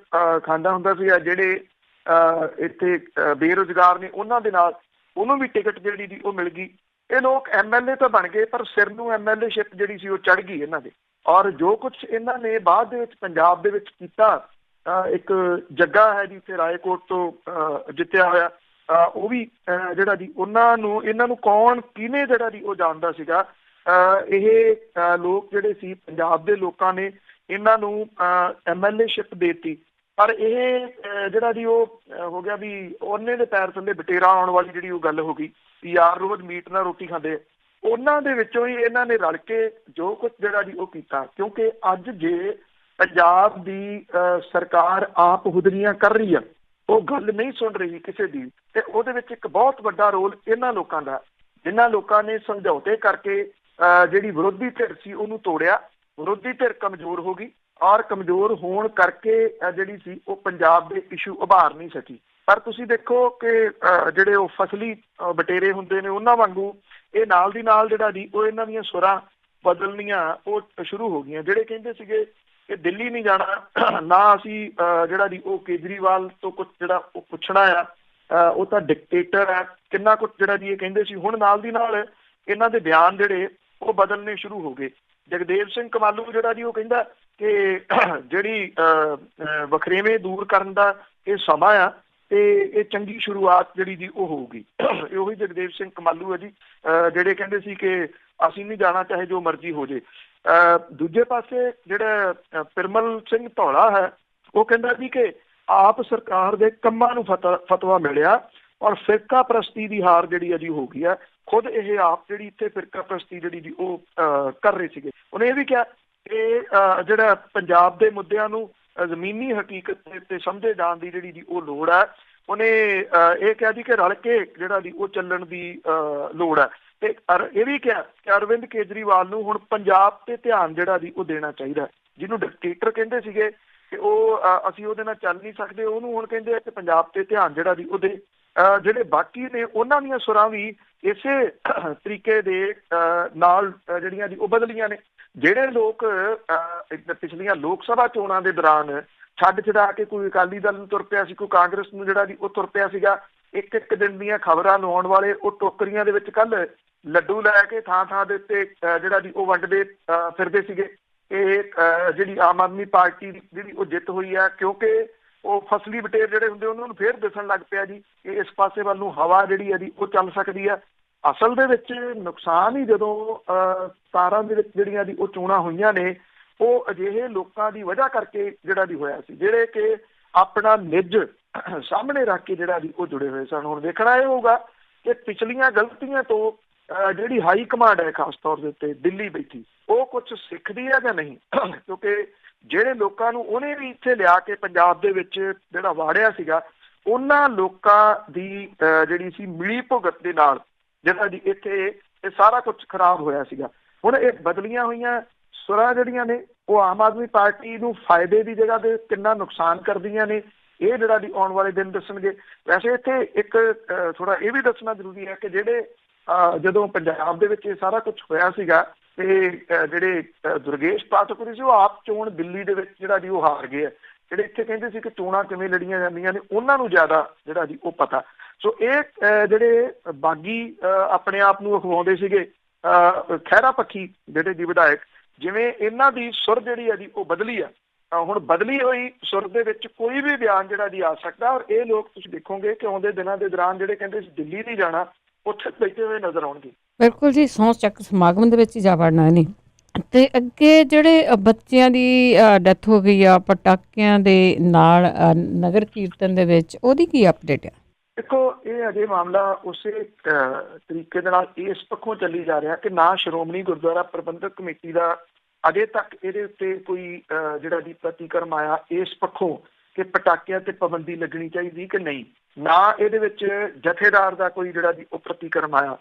ਖਾਂਦਾ ਹੁੰਦਾ ਸੀ। ਜਿਹੜੇ ਇੱਥੇ ਬੇਰੁਜ਼ਗਾਰ ਨੇ ਉਹਨਾਂ ਦੇ ਨਾਲ ਉਹਨੂੰ ਵੀ ਟਿਕਟ ਜਿਹੜੀ ਜੀ ਉਹ ਮਿਲ ਗਈ। ਇਹ ਲੋਕ MLA ਤਾਂ ਬਣ ਗਏ, ਪਰ ਸਿਰ ਨੂੰ MLA-ਸ਼ਿਪ ਜਿਹੜੀ ਸੀ ਉਹ ਚੜ੍ਹ ਗਈ ਇਹਨਾਂ ਦੇ। ਔਰ ਜੋ ਕੁਛ ਇਹਨਾਂ ਨੇ ਬਾਅਦ ਦੇ ਵਿੱਚ ਪੰਜਾਬ ਦੇ ਵਿੱਚ ਕੀਤਾ, ਇੱਕ ਜੱਗਾ ਹੈ ਜੀ ਇੱਥੇ ਰਾਏਕੋਟ ਤੋਂ ਜਿੱਤਿਆ ਹੋਇਆ, ਉਹ ਵੀ ਜਿਹੜਾ ਜੀ ਇਹਨਾਂ ਨੂੰ ਕੌਣ ਕਿਹਨੇ ਜਿਹੜਾ ਜੀ ਉਹ ਜਾਣਦਾ ਸੀਗਾ? ਇਹ ਲੋਕ ਜਿਹੜੇ ਸੀ ਪੰਜਾਬ ਦੇ ਲੋਕਾਂ ਨੇ ਇਹਨਾਂ ਨੂੰ MLA-ਸ਼ਿਪ ਦੇਤੀ, ਪਰ ਇਹ ਜਿਹੜਾ ਜੀ ਉਹ ਹੋ ਗਿਆ ਵੀ ਉਹਨੇ ਦੇ ਪੈਰ ਥੱਲੇ ਬਟੇਰਾ ਆਉਣ ਵਾਲੀ ਜਿਹੜੀ ਉਹ ਗੱਲ ਹੋ ਗਈ। ਯਾਰ ਰੋਜ਼ ਮੀਟ ਨਾਲ ਰੋਟੀ ਖਾਂਦੇ, ਉਹਨਾਂ ਦੇ ਵਿੱਚੋਂ ਹੀ ਇਹਨਾਂ ਨੇ ਰਲ ਕੇ ਜੋ ਕੁਛ ਜਿਹੜਾ ਜੀ ਉਹ ਕੀਤਾ। ਕਿਉਂਕਿ ਅੱਜ ਜੇ ਪੰਜਾਬ ਦੀ ਸਰਕਾਰ ਆਪ ਹੁਦਰੀਆਂ ਕਰ ਰਹੀ ਆ, ਉਹ ਗੱਲ ਨਹੀਂ ਸੁਣ ਰਹੀ ਕਿਸੇ ਦੀ, ਤੇ ਉਹਦੇ ਵਿੱਚ ਇੱਕ ਬਹੁਤ ਵੱਡਾ ਰੋਲ ਇਹਨਾਂ ਲੋਕਾਂ ਦਾ, ਜਿਨ੍ਹਾਂ ਲੋਕਾਂ ਨੇ ਸਮਝੌਤੇ ਕਰਕੇ ਜਿਹੜੀ ਵਿਰੋਧੀ ਧਿਰ ਸੀ ਉਹਨੂੰ ਤੋੜਿਆ। ਵਿਰੋਧੀ ਧਿਰ ਕਮਜ਼ੋਰ ਹੋ ਗਈ, ਔਰ ਕਮਜ਼ੋਰ ਹੋਣ ਕਰਕੇ ਜਿਹੜੀ ਸੀ ਉਹ ਪੰਜਾਬ ਦੇ ਇਸ਼ੂ ਉਭਾਰ ਨਹੀਂ ਸਕੀ। ਪਰ ਤੁਸੀਂ ਦੇਖੋ ਕਿ ਜਿਹੜੇ ਉਹ ਫਸਲੀ ਬਟੇਰੇ ਹੁੰਦੇ ਨੇ, ਉਹਨਾਂ ਵਾਂਗੂ ਇਹ ਨਾਲ ਦੀ ਨਾਲ ਜਿਹੜਾ ਜੀ ਉਹ ਇਹਨਾਂ ਦੀਆਂ ਸੁਰਾਂ ਬਦਲਣੀਆਂ ਉਹ ਸ਼ੁਰੂ ਹੋ ਗਈਆਂ। ਜਿਹੜੇ ਕਹਿੰਦੇ ਸੀਗੇ ਕਿ ਦਿੱਲੀ ਨਹੀਂ ਜਾਣਾ, ਨਾ ਅਸੀਂ ਜਿਹੜਾ ਜੀ ਉਹ ਕੇਜਰੀਵਾਲ ਤੋਂ ਕੁਛ ਜਿਹੜਾ ਉਹ ਪੁੱਛਣਾ ਆ, ਉਹ ਤਾਂ ਡਿਕਟੇਟਰ ਹੈ, ਕਿੰਨਾ ਕੁਛ ਜਿਹੜਾ ਜੀ ਇਹ ਕਹਿੰਦੇ ਸੀ, ਹੁਣ ਨਾਲ ਦੀ ਨਾਲ ਇਹਨਾਂ ਦੇ ਬਿਆਨ ਜਿਹੜੇ ਉਹ ਬਦਲਣੇ ਸ਼ੁਰੂ ਹੋ ਗਏ। ਜਗਦੇਵ ਸਿੰਘ ਕਮਾਲੂ ਜਿਹੜਾ ਜੀ ਉਹ ਕਹਿੰਦਾ ਕਿ ਜਿਹੜੀ ਵਖਰੇਵੇਂ ਦੂਰ ਕਰਨ ਦਾ ਇਹ ਸਮਾਂ ਆ ਤੇ ਇਹ ਚੰਗੀ ਸ਼ੁਰੂਆਤ ਜਿਹੜੀ ਜੀ ਉਹ ਹੋਊਗੀ। ਉਹੀ ਜਗਦੇਵ ਸਿੰਘ ਕਮਾਲੂ ਹੈ ਜੀ ਜਿਹੜੇ ਕਹਿੰਦੇ ਸੀ ਕਿ ਅਸੀਂ ਨਹੀਂ ਜਾਣਾ ਚਾਹੇ ਜੋ ਮਰਜ਼ੀ ਹੋ ਜੇ। ਦੂਜੇ ਪਾਸੇ ਜਿਹੜਾ ਪਿਰਮਲ ਸਿੰਘ ਧੌਲਾ ਹੈ, ਉਹ ਕਹਿੰਦਾ ਜੀ ਕਿ ਆਪ ਸਰਕਾਰ ਦੇ ਕੰਮਾਂ ਨੂੰ ਫਤਵਾ ਮਿਲਿਆ ਔਰ ਫਿਰਕਾ ਪ੍ਰਸਤੀ ਦੀ ਹਾਰ ਜਿਹੜੀ ਹੈ ਜੀ ਹੋ ਗਈ ਹੈ। ਖੁਦ ਇਹ ਆਪ ਜਿਹੜੀ ਇੱਥੇ ਫਿਰਕਾ ਪ੍ਰਸਤੀ ਜਿਹੜੀ ਜੀ ਉਹ ਕਰ ਰਹੇ ਸੀਗੇ। ਉਹਨੇ ਇਹ ਵੀ ਕਿਹਾ ਇਹ ਜਿਹੜਾ ਪੰਜਾਬ ਦੇ ਮੁੱਦਿਆਂ ਨੂੰ ਜ਼ਮੀਨੀ ਹਕੀਕਤ ਤੇ ਸਮਝੇ ਜਾਣ ਦੀ ਜਿਹੜੀ ਉਹ ਲੋੜ ਹੈ। ਉਹਨੇ ਇਹ ਕਿਹਾ ਜੀ ਕਿ ਰਲ ਕੇ ਜਿਹੜਾ ਉਹ ਚੱਲਣ ਦੀ ਲੋੜ ਹੈ। ਤੇ ਇਹ ਵੀ ਕਿਹਾ ਕਿ ਅਰਵਿੰਦ ਕੇਜਰੀਵਾਲ ਨੂੰ ਹੁਣ ਪੰਜਾਬ ਤੇ ਧਿਆਨ ਜਿਹੜਾ ਉਹ ਦੇਣਾ ਚਾਹੀਦਾ। ਜਿਹਨੂੰ ਡਿਕਟੇਟਰ ਕਹਿੰਦੇ ਸੀਗੇ ਕਿ ਉਹ ਅਸੀਂ ਉਹਦੇ ਨਾਲ ਚੱਲ ਨਹੀਂ ਸਕਦੇ, ਉਹਨੂੰ ਹੁਣ ਕਹਿੰਦੇ ਆ ਕਿ ਪੰਜਾਬ ਤੇ ਧਿਆਨ ਜਿਹੜਾ ਉਹਦੇ ਜਿਹੜੇ ਬਾਕੀ ਨੇ ਉਹਨਾਂ ਦੀਆਂ ਸੁਰਾਂ ਵੀ ਇਸੇ ਤਰੀਕੇ ਦੇ ਨਾਲ ਜਿਹੜੀਆਂ ਉਹ ਬਦਲੀਆਂ ਨੇ। ਜਿਹੜੇ ਲੋਕ ਪਿਛਲੀਆਂ ਲੋਕ ਸਭਾ ਚੋਣਾਂ ਦੇ ਦੌਰਾਨ ਛੱਡ ਛਡਾ ਕੇ ਕੋਈ ਅਕਾਲੀ ਦਲ ਨੂੰ ਤੁਰ ਪਿਆ ਸੀ, ਕੋਈ ਕਾਂਗਰਸ ਨੂੰ ਜਿਹੜਾ ਉਹ ਤੁਰ ਪਿਆ ਸੀਗਾ, ਇੱਕ ਦਿਨ ਦੀਆਂ ਖਬਰਾਂ ਲਾਉਣ ਵਾਲੇ ਉਹ ਟੋਕਰੀਆਂ ਦੇ ਵਿੱਚ ਕੱਲ ਲੱਡੂ ਲੈ ਕੇ ਥਾਂ ਥਾਂ ਦੇ ਉੱਤੇ ਜਿਹੜਾ ਉਹ ਵੰਡਦੇ ਫਿਰਦੇ ਸੀਗੇ। ਇਹ ਜਿਹੜੀ ਆਮ ਆਦਮੀ ਪਾਰਟੀ ਦੀ ਜਿਹੜੀ ਉਹ ਜਿੱਤ ਹੋਈ ਹੈ, ਕਿਉਂਕਿ ਉਹ ਫਸਲੀ ਬਟੇਰ ਜਿਹੜੇ ਹੁੰਦੇ ਉਹਨਾਂ ਨੂੰ ਫੇਰ ਦਿਸਣ ਲੱਗ ਪਿਆ ਜੀ ਕਿ ਇਸ ਪਾਸੇ ਵੱਲ ਨੂੰ ਹਵਾ ਜਿਹੜੀ ਉਹ ਚੱਲ ਸਕਦੀ ਹੈ। ਅਸਲ ਦੇ ਵਿੱਚ ਨੁਕਸਾਨ ਹੀ ਜਦੋਂ 17 ਦੇ ਵਿੱਚ ਜਿਹੜੀਆਂ ਉਹ ਚੋਣਾਂ ਹੋਈਆਂ ਨੇ ਉਹ ਅਜਿਹੇ ਲੋਕਾਂ ਦੀ ਵਜ੍ਹਾ ਕਰਕੇ ਜਿਹੜਾ ਹੋਇਆ ਸੀ, ਜਿਹੜੇ ਕਿ ਆਪਣਾ ਨਿੱਜ ਸਾਹਮਣੇ ਰੱਖ ਕੇ ਜਿਹੜਾ ਉਹ ਜੁੜੇ ਹੋਏ ਸਨ। ਹੁਣ ਦੇਖਣਾ ਇਹ ਹੋਊਗਾ ਕਿ ਪਿਛਲੀਆਂ ਗਲਤੀਆਂ ਤੋਂ ਜਿਹੜੀ ਹਾਈ ਕਮਾਂਡ ਹੈ ਖਾਸ ਤੌਰ ਦੇ ਉੱਤੇ ਦਿੱਲੀ ਬੈਠੀ, ਉਹ ਕੁਝ ਸਿੱਖਦੀ ਹੈ ਜਾਂ ਨਹੀਂ। ਕਿਉਂਕਿ ਜਿਹੜੇ ਲੋਕਾਂ ਨੂੰ ਉਹਨੇ ਵੀ ਇੱਥੇ ਲਿਆ ਕੇ ਪੰਜਾਬ ਦੇ ਵਿੱਚ ਜਿਹੜਾ ਵਾੜਿਆ ਸੀਗਾ, ਉਹਨਾਂ ਲੋਕਾਂ ਦੀ ਜਿਹੜੀ ਸੀ ਮਿਲੀ ਭੁਗਤ ਦੇ ਨਾਲ ਜਿਹੜਾ ਇੱਥੇ ਇਹ ਸਾਰਾ ਕੁਝ ਖਰਾਬ ਹੋਇਆ ਸੀਗਾ। ਹੁਣ ਇਹ ਬਦਲੀਆਂ ਹੋਈਆਂ ਸੁਰਾਂ ਜਿਹੜੀਆਂ ਨੇ ਉਹ ਆਮ ਆਦਮੀ ਪਾਰਟੀ ਨੂੰ ਫਾਇਦੇ ਦੀ ਜਗ੍ਹਾ ਤੇ ਕਿੰਨਾ ਨੁਕਸਾਨ ਕਰਦੀਆਂ ਨੇ, ਇਹ ਜਿਹੜਾ ਆਉਣ ਵਾਲੇ ਦਿਨ ਦੱਸਣਗੇ। ਵੈਸੇ ਇੱਥੇ ਇੱਕ ਥੋੜਾ ਇਹ ਵੀ ਦੱਸਣਾ ਜ਼ਰੂਰੀ ਹੈ ਕਿ ਜਿਹੜੇ ਜਦੋਂ ਪੰਜਾਬ ਦੇ ਵਿੱਚ ਇਹ ਸਾਰਾ ਕੁਝ ਹੋਇਆ ਸੀਗਾ ਤੇ ਜਿਹੜੇ ਦੁਰਗੇਸ਼ ਪਾਠਕ ਸੀ ਉਹ ਆਪ ਚੋਣ ਦਿੱਲੀ ਦੇ ਵਿੱਚ ਜਿਹੜਾ ਉਹ ਹਾਰ ਗਏ ਆ। ਜਿਹੜੇ ਇੱਥੇ ਕਹਿੰਦੇ ਸੀ ਕਿ ਚੋਣਾਂ ਕਿਵੇਂ ਲੜੀਆਂ ਜਾਂਦੀਆਂ ਨੇ ਉਹਨਾਂ ਨੂੰ ਜ਼ਿਆਦਾ ਜਿਹੜਾ ਉਹ ਪਤਾ। ਸੋ ਇਹ ਜਿਹੜੇ ਬਾਗੀ ਆਪਣੇ ਆਪ ਨੂੰ ਅਖਵਾਉਂਦੇ ਸੀਗੇ ਖਹਿਰਾ ਪੱਖੀ ਜਿਹੜੇ ਵਿਧਾਇਕ, ਜਿਵੇਂ ਇਹਨਾਂ ਦੀ ਸੁਰ ਜਿਹੜੀ ਉਹ ਬਦਲੀ ਆ। ਹੁਣ ਬਦਲੀ ਹੋਈ ਸੁਰ ਦੇ ਵਿੱਚ ਕੋਈ ਵੀ ਬਿਆਨ ਜਿਹੜਾ ਆ ਸਕਦਾ। ਔਰ ਇਹ ਲੋਕ ਤੁਸੀਂ ਦੇਖੋਗੇ ਕਿ ਆਉਂਦੇ ਦਿਨਾਂ ਦੇ ਦੌਰਾਨ ਜਿਹੜੇ ਕਹਿੰਦੇ ਸੀ ਦਿੱਲੀ ਨਹੀਂ ਜਾਣਾ, ਉੱਥੇ ਬੈਠੇ ਹੋਏ ਨਜ਼ਰ ਆਉਣਗੇ। ਬਿਲਕੁਲ ਜੀ, ਸਹੁੰ ਚੱਕ ਸਮਾਗਮ ਦੇ ਵਿੱਚ ਹੀ ਜਾ ਵੜਨਾ ਨਹੀਂ। ਤੇ ਅੱਗੇ ਜਿਹੜੇ ਬੱਚਿਆਂ ਦੀ ਡੈਥ ਹੋ ਗਈ ਆ ਪਟਾਕਿਆਂ ਦੇ ਨਾਲ ਨਗਰ ਕੀਰਤਨ ਦੇ ਵਿੱਚ, ਉਹਦੀ ਕੀ ਅਪਡੇਟ ਆ? ਦੇਖੋ, ਇਹ ਅਜੇ ਮਾਮਲਾ ਉਸੇ ਤਰੀਕੇ ਦੇ ਨਾਲ ਇਸ ਪੱਖੋਂ ਚੱਲੀ ਜਾ ਰਿਹਾ ਕਿ ਨਾ ਸ਼੍ਰੋਮਣੀ ਗੁਰਦੁਆਰਾ ਪ੍ਰਬੰਧਕ ਕਮੇਟੀ ਦਾ ਅਜੇ ਤੱਕ ਇਹਦੇ ਉੱਤੇ ਕੋਈ ਜਿਹੜਾ ਪ੍ਰਤੀਕਰਮ ਆਇਆ ਇਸ ਪੱਖੋਂ ਕਿ ਪਟਾਕਿਆਂ ਤੇ ਪਾਬੰਦੀ ਲੱਗਣੀ ਚਾਹੀਦੀ ਕਿ ਨਹੀਂ। ਨਾ ਇਹਦੇ ਵਿੱਚ ਜਥੇਦਾਰ ਦਾ ਕੋਈ ਜਿਹੜਾ ਉਹ ਪ੍ਰਤੀਕਰਮ ਆਇਆ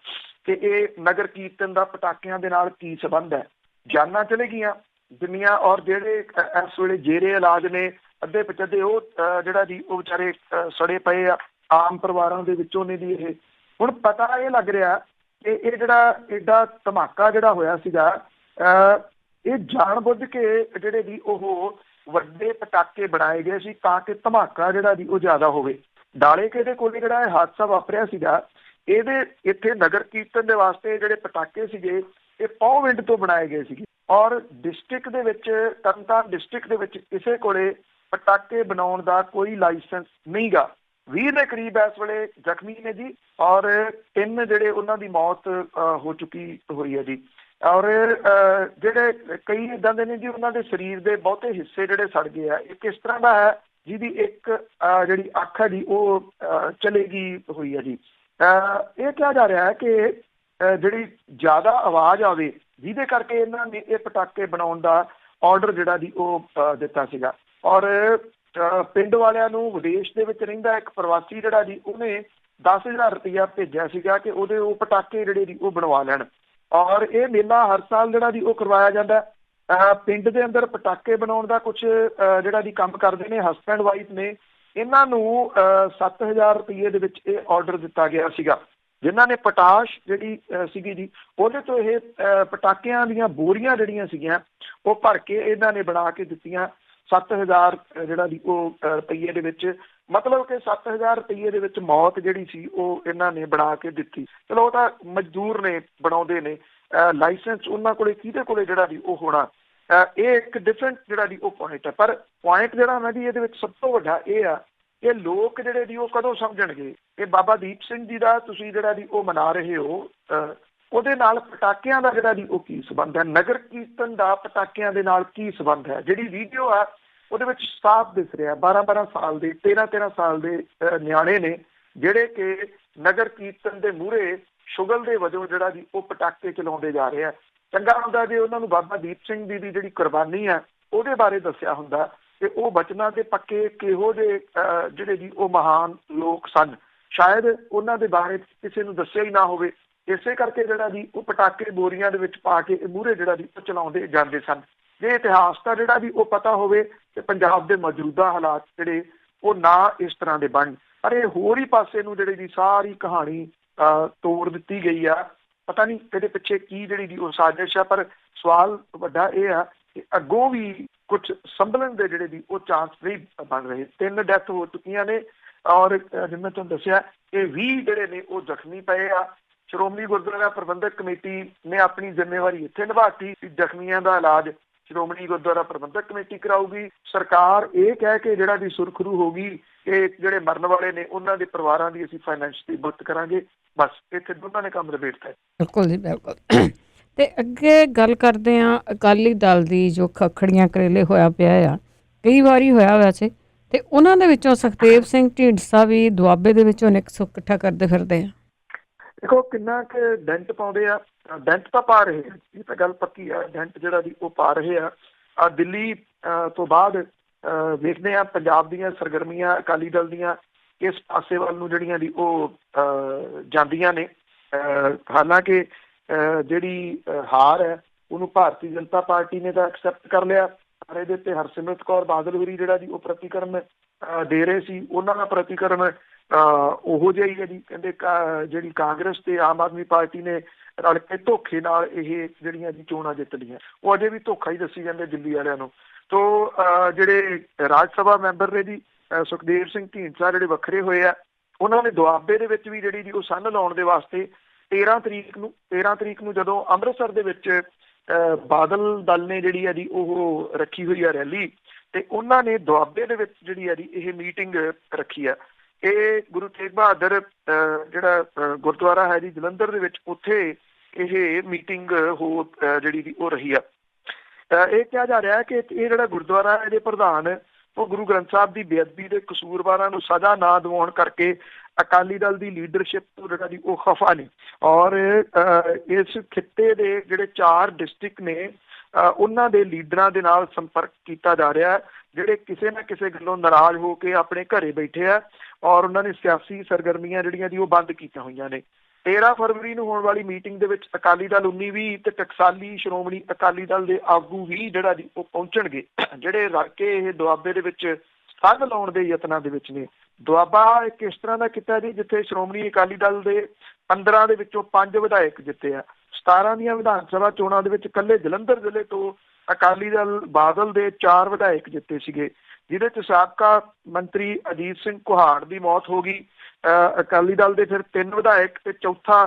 ਕਿ ਇਹ ਨਗਰ ਕੀਰਤਨ ਦਾ ਪਟਾਕਿਆਂ ਦੇ ਨਾਲ ਕੀ ਸੰਬੰਧ ਹੈ। ਜਾਨਾਂ ਚਲੇ ਗਈਆਂ ਦੁਨੀਆ, ਔਰ ਜਿਹੜੇ ਇਸ ਵੇਲੇ ਜੇਰੇ ਇਲਾਜ ਨੇ ਅੱਧੇ ਪਚੱਧੇ ਉਹ ਜਿਹੜਾ ਉਹ ਵਿਚਾਰੇ ਸੜੇ ਪਏ ਆ ਆਮ ਪਰਿਵਾਰਾਂ ਦੇ ਵਿੱਚੋਂ ਨੇ ਦੀ। ਇਹ ਹੁਣ ਪਤਾ ਇਹ ਲੱਗ ਰਿਹਾ ਕਿ ਇਹ ਜਿਹੜਾ ਐਡਾ ਧਮਾਕਾ ਜਿਹੜਾ ਹੋਇਆ ਸੀਗਾ, ਇਹ ਜਾਣ ਬੁੱਝ ਕੇ ਜਿਹੜੇ ਉਹ ਵੱਡੇ ਪਟਾਕੇ ਬਣਾਏ ਗਏ ਸੀ ਤਾਂ ਕਿ ਧਮਾਕਾ ਜਿਹੜਾ ਉਹ ਜ਼ਿਆਦਾ ਹੋਵੇ। ਡਾਲੇ ਕੇ ਦੇ ਕੋਲ ਜਿਹੜਾ ਇਹ ਹਾਦਸਾ ਵਾਪਰਿਆ ਸੀਗਾ, ਇਹਦੇ ਇੱਥੇ ਨਗਰ ਕੀਰਤਨ ਦੇ ਵਾਸਤੇ ਜਿਹੜੇ ਪਟਾਕੇ ਸੀਗੇ ਇਹ ਪੌਵਿੰਡ ਤੋਂ ਬਣਾਏ ਗਏ ਸੀਗੇ। ਔਰ ਡਿਸਟ੍ਰਿਕਟ ਦੇ ਵਿੱਚ, ਤਰਨਤਾਰਨ ਡਿਸਟ੍ਰਿਕਟ ਦੇ ਵਿੱਚ ਕਿਸੇ ਕੋਲੇ ਪਟਾਕੇ ਬਣਾਉਣ ਦਾ ਕੋਈ ਲਾਇਸੈਂਸ ਨਹੀਂ ਗਾ। 20 ਦੇ ਕਰੀਬ ਇਸ ਵੇਲੇ ਜ਼ਖਮੀ ਨੇ ਜੀ, ਔਰ 3 ਜਿਹੜੇ ਉਹਨਾਂ ਦੀ ਮੌਤ ਹੋ ਚੁੱਕੀ ਹੋਈ ਹੈ ਜੀ। ਔਰ ਜਿਹੜੇ ਕਈ ਇੱਦਾਂ ਦੇ ਨੇ ਜੀ ਉਹਨਾਂ ਦੇ ਸਰੀਰ ਦੇ ਬਹੁਤੇ ਹਿੱਸੇ ਜਿਹੜੇ ਸੜ ਗਏ ਆ। ਇਹ ਕਿਸ ਤਰ੍ਹਾਂ ਦਾ ਹੈ, ਜਿਹਦੀ ਇੱਕ ਜਿਹੜੀ ਅੱਖ ਹੈ ਜੀ ਉਹ ਚਲੇਗੀ ਹੋਈ ਹੈ ਜੀ। ਇਹ ਕਿਹਾ ਜਾ ਰਿਹਾ ਹੈ ਕਿ ਜਿਹੜੀ ਜ਼ਿਆਦਾ ਆਵਾਜ਼ ਆਵੇ ਜਿਹਦੇ ਕਰਕੇ ਇਹਨਾਂ ਨੇ ਇਹ ਪਟਾਕੇ ਬਣਾਉਣ ਦਾ ਆਰਡਰ ਜਿਹੜਾ ਉਹ ਦਿੱਤਾ ਸੀਗਾ। ਔਰ ਪਿੰਡ ਵਾਲਿਆਂ ਨੂੰ ਵਿਦੇਸ਼ ਦੇ ਵਿੱਚ ਰਹਿੰਦਾ ਇੱਕ ਪ੍ਰਵਾਸੀ ਜਿਹੜਾ ਉਹਨੇ 10,000 ਰੁਪਇਆ ਭੇਜਿਆ ਸੀਗਾ ਕਿ ਉਹਦੇ ਉਹ ਪਟਾਕੇ ਜਿਹੜੇ ਉਹ ਬਣਵਾ ਲੈਣ। ਔਰ ਇਹ ਮੇਲਾ ਹਰ ਸਾਲ ਜਿਹੜਾ ਉਹ ਕਰਵਾਇਆ ਜਾਂਦਾ। ਪਿੰਡ ਦੇ ਅੰਦਰ ਪਟਾਕੇ ਬਣਾਉਣ ਦਾ ਕੁਝ ਜਿਹੜਾ ਕੰਮ ਕਰਦੇ ਨੇ ਹਸਬੈਂਡ ਵਾਈਫ ਨੇ, ਇਹਨਾਂ ਨੂੰ 7,000 ਰੁਪਏ ਦੇ ਵਿੱਚ ਇਹ ਆਰਡਰ ਦਿੱਤਾ ਗਿਆ ਸੀਗਾ। ਜਿਨ੍ਹਾਂ ਨੇ ਪਟਾਸ਼ ਜਿਹੜੀ ਸੀਗੀ ਜੀ ਉਹਦੇ ਤੋਂ ਇਹ ਪਟਾਕਿਆਂ ਦੀਆਂ ਬੋਰੀਆਂ ਜਿਹੜੀਆਂ ਸੀਗੀਆਂ ਉਹ ਭਰ ਕੇ ਇਹਨਾਂ ਨੇ ਬਣਾ ਕੇ ਦਿੱਤੀਆਂ 7,000 ਜਿਹੜਾ ਉਹ ਰੁਪਈਏ ਦੇ ਵਿੱਚ। ਮਤਲਬ ਕਿ 7,000 ਰੁਪਈਏ ਦੇ ਵਿੱਚ ਮੌਤ ਜਿਹੜੀ ਸੀ ਉਹ ਇਹਨਾਂ ਨੇ ਬਣਾ ਕੇ ਦਿੱਤੀ। ਚਲੋ ਉਹ ਤਾਂ ਮਜ਼ਦੂਰ ਨੇ, ਬਣਾਉਂਦੇ ਨੇ, ਲਾਇਸੈਂਸ ਉਹਨਾਂ ਕੋਲੇ ਕਿਹਦੇ ਕੋਲੇ ਜਿਹੜਾ ਉਹ ਹੋਣਾ। ਇਹ ਇੱਕ ਡਿਫਰੈਂਟ ਜਿਹੜਾ ਉਹ ਪੁਆਇੰਟ ਹੈ। ਪਰ ਪੁਆਇੰਟ ਜਿਹੜਾ ਮੈਂ ਇਹਦੇ ਵਿੱਚ ਸਭ ਤੋਂ ਵੱਡਾ ਇਹ ਆ ਕਿ ਲੋਕ ਜਿਹੜੇ ਉਹ ਕਦੋਂ ਸਮਝਣਗੇ ਕਿ ਬਾਬਾ ਦੀਪ ਸਿੰਘ ਜੀ ਦਾ ਤੁਸੀਂ ਜਿਹੜਾ ਉਹ ਮਨਾ ਰਹੇ ਹੋ, ਉਹਦੇ ਨਾਲ ਪਟਾਕਿਆਂ ਦਾ ਜਿਹੜਾ ਉਹ ਕੀ ਸੰਬੰਧ ਹੈ, ਨਗਰ ਕੀਰਤਨ ਦਾ ਪਟਾਕਿਆਂ ਦੇ ਨਾਲ ਕੀ ਸੰਬੰਧ ਹੈ। ਜਿਹੜੀ ਵੀਡੀਓ ਆ ਉਹਦੇ ਵਿੱਚ ਸਾਫ਼ ਦਿਸ ਰਿਹਾ 12-12 ਸਾਲ ਦੇ 13-13 ਸਾਲ ਦੇ ਨਿਆਣੇ ਨੇ ਜਿਹੜੇ ਕਿ ਨਗਰ ਕੀਰਤਨ ਦੇ ਮੂਹਰੇ ਸ਼ੁਗਲ ਦੇ ਵਜੋਂ ਜਿਹੜਾ ਉਹ ਪਟਾਕੇ ਚਲਾਉਂਦੇ ਜਾ ਰਹੇ ਆ। ਚੰਗਾ ਹੁੰਦਾ ਜੇ ਉਹਨਾਂ ਨੂੰ ਬਾਬਾ ਦੀਪ ਸਿੰਘ ਜੀ ਦੀ ਜਿਹੜੀ ਕੁਰਬਾਨੀ ਆ ਉਹਦੇ ਬਾਰੇ ਦੱਸਿਆ ਹੁੰਦਾ ਤੇ ਉਹ ਬਚਨਾਂ ਦੇ ਪੱਕੇ ਕਿਹੋ ਜਿਹੇ ਜਿਹੜੇ ਜੀ ਉਹ ਮਹਾਨ ਲੋਕ ਸਨ, ਸ਼ਾਇਦ ਉਹਨਾਂ ਦੇ ਬਾਰੇ ਕਿਸੇ ਨੂੰ ਦੱਸਿਆ ਹੀ ਨਾ ਹੋਵੇ। ਇਸੇ ਕਰਕੇ ਜਿਹੜਾ ਜੀ ਉਹ ਪਟਾਕੇ ਬੋਰੀਆਂ ਦੇ ਵਿੱਚ ਪਾ ਕੇ ਮੂਹਰੇ ਜਿਹੜਾ ਜੀ ਉਹ ਚਲਾਉਂਦੇ ਜਾਂਦੇ ਸਨ। ਜੇ ਇਤਿਹਾਸ ਦਾ ਜਿਹੜਾ ਵੀ ਉਹ ਪਤਾ ਹੋਵੇ ਤੇ ਪੰਜਾਬ ਦੇ ਮੌਜੂਦਾ ਹਾਲਾਤ ਜਿਹੜੇ ਉਹ ਨਾ ਇਸ ਤਰ੍ਹਾਂ ਦੇ ਬਣ, ਪਰ ਇਹ ਹੋਰ ਹੀ ਪਾਸੇ ਨੂੰ ਜਿਹੜੀ ਦੀ ਸਾਰੀ ਕਹਾਣੀ ਤੋੜ ਦਿੱਤੀ ਗਈ ਆ। ਪਤਾ ਨਹੀਂ ਇਹਦੇ ਪਿੱਛੇ ਕੀ ਜਿਹੜੀ ਦੀ ਉਹ ਸਾਜ਼ਿਸ਼ ਆ, ਪਰ ਸਵਾਲ ਵੱਡਾ ਇਹ ਆ ਕਿ ਅੱਗੋਂ ਵੀ ਕੁਝ ਸੰਭਲਣ ਦੇ ਜਿਹੜੇ ਦੀ ਉਹ ਚਾਂਸ ਨਹੀਂ ਬਣ ਰਹੇ। 3 ਡੈਥ ਹੋ ਚੁੱਕੀਆਂ ਨੇ ਔਰ ਜਿਵੇਂ ਮੈਂ ਤੁਹਾਨੂੰ ਦੱਸਿਆ ਇਹ 20 ਜਿਹੜੇ ਨੇ ਉਹ ਜ਼ਖਮੀ ਪਏ ਆ। ਸ਼੍ਰੋਮਣੀ ਗੁਰਦੁਆਰਾ ਪ੍ਰਬੰਧਕ ਕਮੇਟੀ ਨੇ ਆਪਣੀ ਜ਼ਿੰਮੇਵਾਰੀ ਇੱਥੇ ਨਿਭਾਤੀ, ਜ਼ਖਮੀਆਂ ਦਾ ਇਲਾਜ ਸ਼੍ਰੋਮਣੀ ਗੁਰਦੁਆਰਾ ਪ੍ਰਬੰਧਕ ਕਮੇਟੀ ਕਰਾਊਗੀ। ਸਰਕਾਰ ਇਹ ਕਹਿ ਕੇ ਜਿਹੜਾ ਦੀ ਸੁਰਖਰੂ ਹੋ ਗਈ ਕਿ ਜਿਹੜੇ ਮਰਨ ਵਾਲੇ ਨੇ ਉਹਨਾਂ ਦੇ ਪਰਿਵਾਰਾਂ ਦੀ ਅਸੀਂ ਫਾਈਨੈਂਸ਼ਲੀ ਮਦਦ ਕਰਾਂਗੇ। ਬਸ ਇੱਥੇ ਦੋਨਾਂ ਨੇ ਕੰਮ ਨਿਬੇੜਤਾ। ਬਿਲਕੁਲ ਜੀ, ਬਿਲਕੁਲ। ਤੇ ਅੱਗੇ ਗੱਲ ਕਰਦੇ ਹਾਂ ਅਕਾਲੀ ਦਲ ਦੀ, ਜੋ ਖੱਖੜੀਆਂ ਕਰੇਲੇ ਹੋਇਆ ਪਿਆ ਆ, ਕਈ ਵਾਰੀ ਹੋਇਆ ਵੈਸੇ, ਤੇ ਉਹਨਾਂ ਦੇ ਵਿੱਚੋਂ ਸੁਖਦੇਵ ਸਿੰਘ ਢੀਂਡਸਾ ਵੀ ਦੁਆਬੇ ਦੇ ਵਿੱਚੋਂ ਨਿਕ ਸੁੱਕ ਇਕੱਠਾ ਕਰਦੇ ਫਿਰਦੇ ਆ। ਦੇਖੋ ਕਿੰਨਾ ਕਿ ਡੈਂਟ ਪਾਉਂਦੇ ਆ, ਡੈਂਟ ਤਾਂ ਪਾ ਰਹੇ ਆ, ਇਹ ਤਾਂ ਗੱਲ ਪੱਕੀ ਆ, ਡੈਂਟ ਜਿਹੜਾ ਦੀ ਉਹ ਪਾ ਰਹੇ ਆ। ਦਿੱਲੀ ਤੋਂ ਬਾਅਦ ਵੇਖਦੇ ਆ ਪੰਜਾਬ ਦੀਆਂ ਸਰਗਰਮੀਆਂ ਅਕਾਲੀ ਦਲ ਦੀਆਂ ਕਿਸ ਪਾਸੇ ਵੱਲ ਨੂੰ ਜਿਹੜੀਆਂ ਦੀ ਉਹ ਜਾਂਦੀਆਂ ਨੇ। ਹਾਲਾਂਕਿ ਜਿਹੜੀ ਹਾਰ ਹੈ ਉਹਨੂੰ ਭਾਰਤੀ ਜਨਤਾ ਪਾਰਟੀ ਨੇ ਤਾਂ ਐਕਸੈਪਟ ਕਰ ਲਿਆ, ਪਰ ਇਹਦੇ ਤੇ ਹਰਸਿਮਰਤ ਕੌਰ ਬਾਦਲ ਹੋਰੀ ਜਿਹੜਾ ਜੀ ਉਹ ਪ੍ਰਤੀਕਰਮ ਦੇ ਰਹੇ ਸੀ। ਉਹਨਾਂ ਦਾ ਪ੍ਰਤੀਕਰਮ ਉਹੋ ਜਿਹਾ ਹੀ ਹੈ ਜੀ। ਕਹਿੰਦੇ ਜਿਹੜੀ ਕਾਂਗਰਸ ਤੇ ਆਮ ਆਦਮੀ ਪਾਰਟੀ ਨੇ ਰਲ ਕੇ ਧੋਖੇ ਨਾਲ ਇਹ ਜਿਹੜੀਆਂ ਜੀ ਚੋਣਾਂ ਜਿੱਤ ਲਈਆਂ, ਉਹ ਅਜੇ ਵੀ ਧੋਖਾ ਹੀ ਦੱਸੀ ਜਾਂਦੇ ਦਿੱਲੀ ਵਾਲਿਆਂ ਨੂੰ। ਤੋ ਜਿਹੜੇ ਰਾਜ ਸਭਾ ਮੈਂਬਰ ਨੇ ਜੀ ਸੁਖਦੇਵ ਸਿੰਘ ਢੀਂਡਸਾ ਜਿਹੜੇ ਵੱਖਰੇ ਹੋਏ ਆ, ਉਹਨਾਂ ਨੇ ਦੁਆਬੇ ਦੇ ਵਿੱਚ ਵੀ ਜਿਹੜੀ ਜੀ ਉਹ ਸੰਨ ਲਾਉਣ ਦੇ ਵਾਸਤੇ 13 ਤਰੀਕ ਨੂੰ ਜਦੋਂ ਅੰਮ੍ਰਿਤਸਰ ਦੇ ਵਿੱਚ ਬਾਦਲ ਦਲ ਨੇ ਜਿਹੜੀ ਹੈ ਜੀ ਉਹ ਰੱਖੀ ਹੋਈ ਆ ਰੈਲੀ, ਤੇ ਉਹਨਾਂ ਨੇ ਦੁਆਬੇ ਦੇ ਵਿੱਚ ਜਿਹੜੀ ਹੈ ਜੀ ਇਹ ਮੀਟਿੰਗ ਰੱਖੀ ਆ। ਇਹ ਗੁਰੂ ਤੇਗ ਬਹਾਦਰ ਜਿਹੜਾ ਗੁਰਦੁਆਰਾ ਹੈ ਜੀ ਜਲੰਧਰ ਦੇ ਵਿੱਚ, ਉੱਥੇ ਇਹ ਮੀਟਿੰਗ ਹੋ ਜਿਹੜੀ ਦੀ ਉਹ ਰਹੀ ਆ। ਇਹ ਕਿਹਾ ਜਾ ਰਿਹਾ ਹੈ ਕਿ ਇਹ ਜਿਹੜਾ ਗੁਰਦੁਆਰਾ ਇਹਦੇ ਪ੍ਰਧਾਨ ਉਹ ਗੁਰੂ ਗ੍ਰੰਥ ਸਾਹਿਬ ਦੀ ਬੇਅਦਬੀ ਦੇ ਕਸੂਰਵਾਰਾਂ ਨੂੰ ਸਜ਼ਾ ਨਾ ਦਿਵਾਉਣ ਕਰਕੇ ਅਕਾਲੀ ਦਲ ਦੀ ਲੀਡਰਸ਼ਿਪ ਤੋਂ ਜਿਹੜਾ ਦੀ ਉਹ ਖਫਾ ਨੇ। ਔਰ ਇਸ ਖਿੱਤੇ ਦੇ ਜਿਹੜੇ 4 ਡਿਸਟ੍ਰਿਕਟ ਨੇ ਉਹਨਾਂ ਦੇ ਲੀਡਰਾਂ ਦੇ ਨਾਲ ਸੰਪਰਕ ਕੀਤਾ ਜਾ ਰਿਹਾ, ਜਿਹੜੇ ਕਿਸੇ ਨਾ ਕਿਸੇ ਗੱਲੋਂ ਨਾਰਾਜ਼ ਹੋ ਕੇ ਆਪਣੇ ਘਰੇ ਬੈਠੇ ਆ ਔਰ ਉਹਨਾਂ ਨੇ ਸਿਆਸੀ ਸਰਗਰਮੀਆਂ ਜਿਹੜੀਆਂ ਦੀ ਉਹ ਬੰਦ ਕੀਤੀਆਂ ਹੋਈਆਂ ਨੇ। 13 ਫਰਵਰੀ ਨੂੰ ਹੋਣ ਵਾਲੀ ਮੀਟਿੰਗ ਦੇ ਵਿੱਚ ਅਕਾਲੀ ਦਲ 19-20 ਤੇ ਟਕਸਾਲੀ ਸ਼੍ਰੋਮਣੀ ਅਕਾਲੀ ਦਲ ਦੇ ਆਗੂ ਵੀ ਜਿਹੜਾ ਜੀ ਉਹ ਪਹੁੰਚਣਗੇ, ਜਿਹੜੇ ਰਲ ਕੇ ਇਹ ਦੁਆਬੇ ਦੇ ਵਿੱਚ ਸੰਨ ਲਾਉਣ ਦੇ ਯਤਨਾਂ ਦੇ ਵਿੱਚ ਨੇ। ਦੁਆਬਾ ਇੱਕ ਇਸ ਤਰ੍ਹਾਂ ਦਾ ਕੀਤਾ ਜੀ ਜਿੱਥੇ ਸ਼੍ਰੋਮਣੀ ਅਕਾਲੀ ਦਲ ਦੇ 15 ਦੇ ਵਿੱਚੋਂ 5 ਵਿਧਾਇਕ ਜਿੱਤੇ ਆ। 17 ਦੀਆਂ ਵਿਧਾਨ ਸਭਾ ਚੋਣਾਂ ਦੇ ਵਿੱਚ ਇਕੱਲੇ ਜਲੰਧਰ ਜ਼ਿਲ੍ਹੇ ਤੋਂ ਅਕਾਲੀ ਦਲ ਬਾਦਲ ਦੇ 4 ਵਿਧਾਇਕ ਜਿੱਤੇ ਸੀਗੇ, ਜਿਹਦੇ ਚ ਸਾਬਕਾ ਮੰਤਰੀ ਅਜੀਤ ਸਿੰਘ ਕੁਹਾੜ ਦੀ ਮੌਤ ਹੋ ਗਈ। ਅਕਾਲੀ ਦਲ ਦੇ ਫਿਰ 3 ਵਿਧਾਇਕ ਤੇ ਚੌਥਾ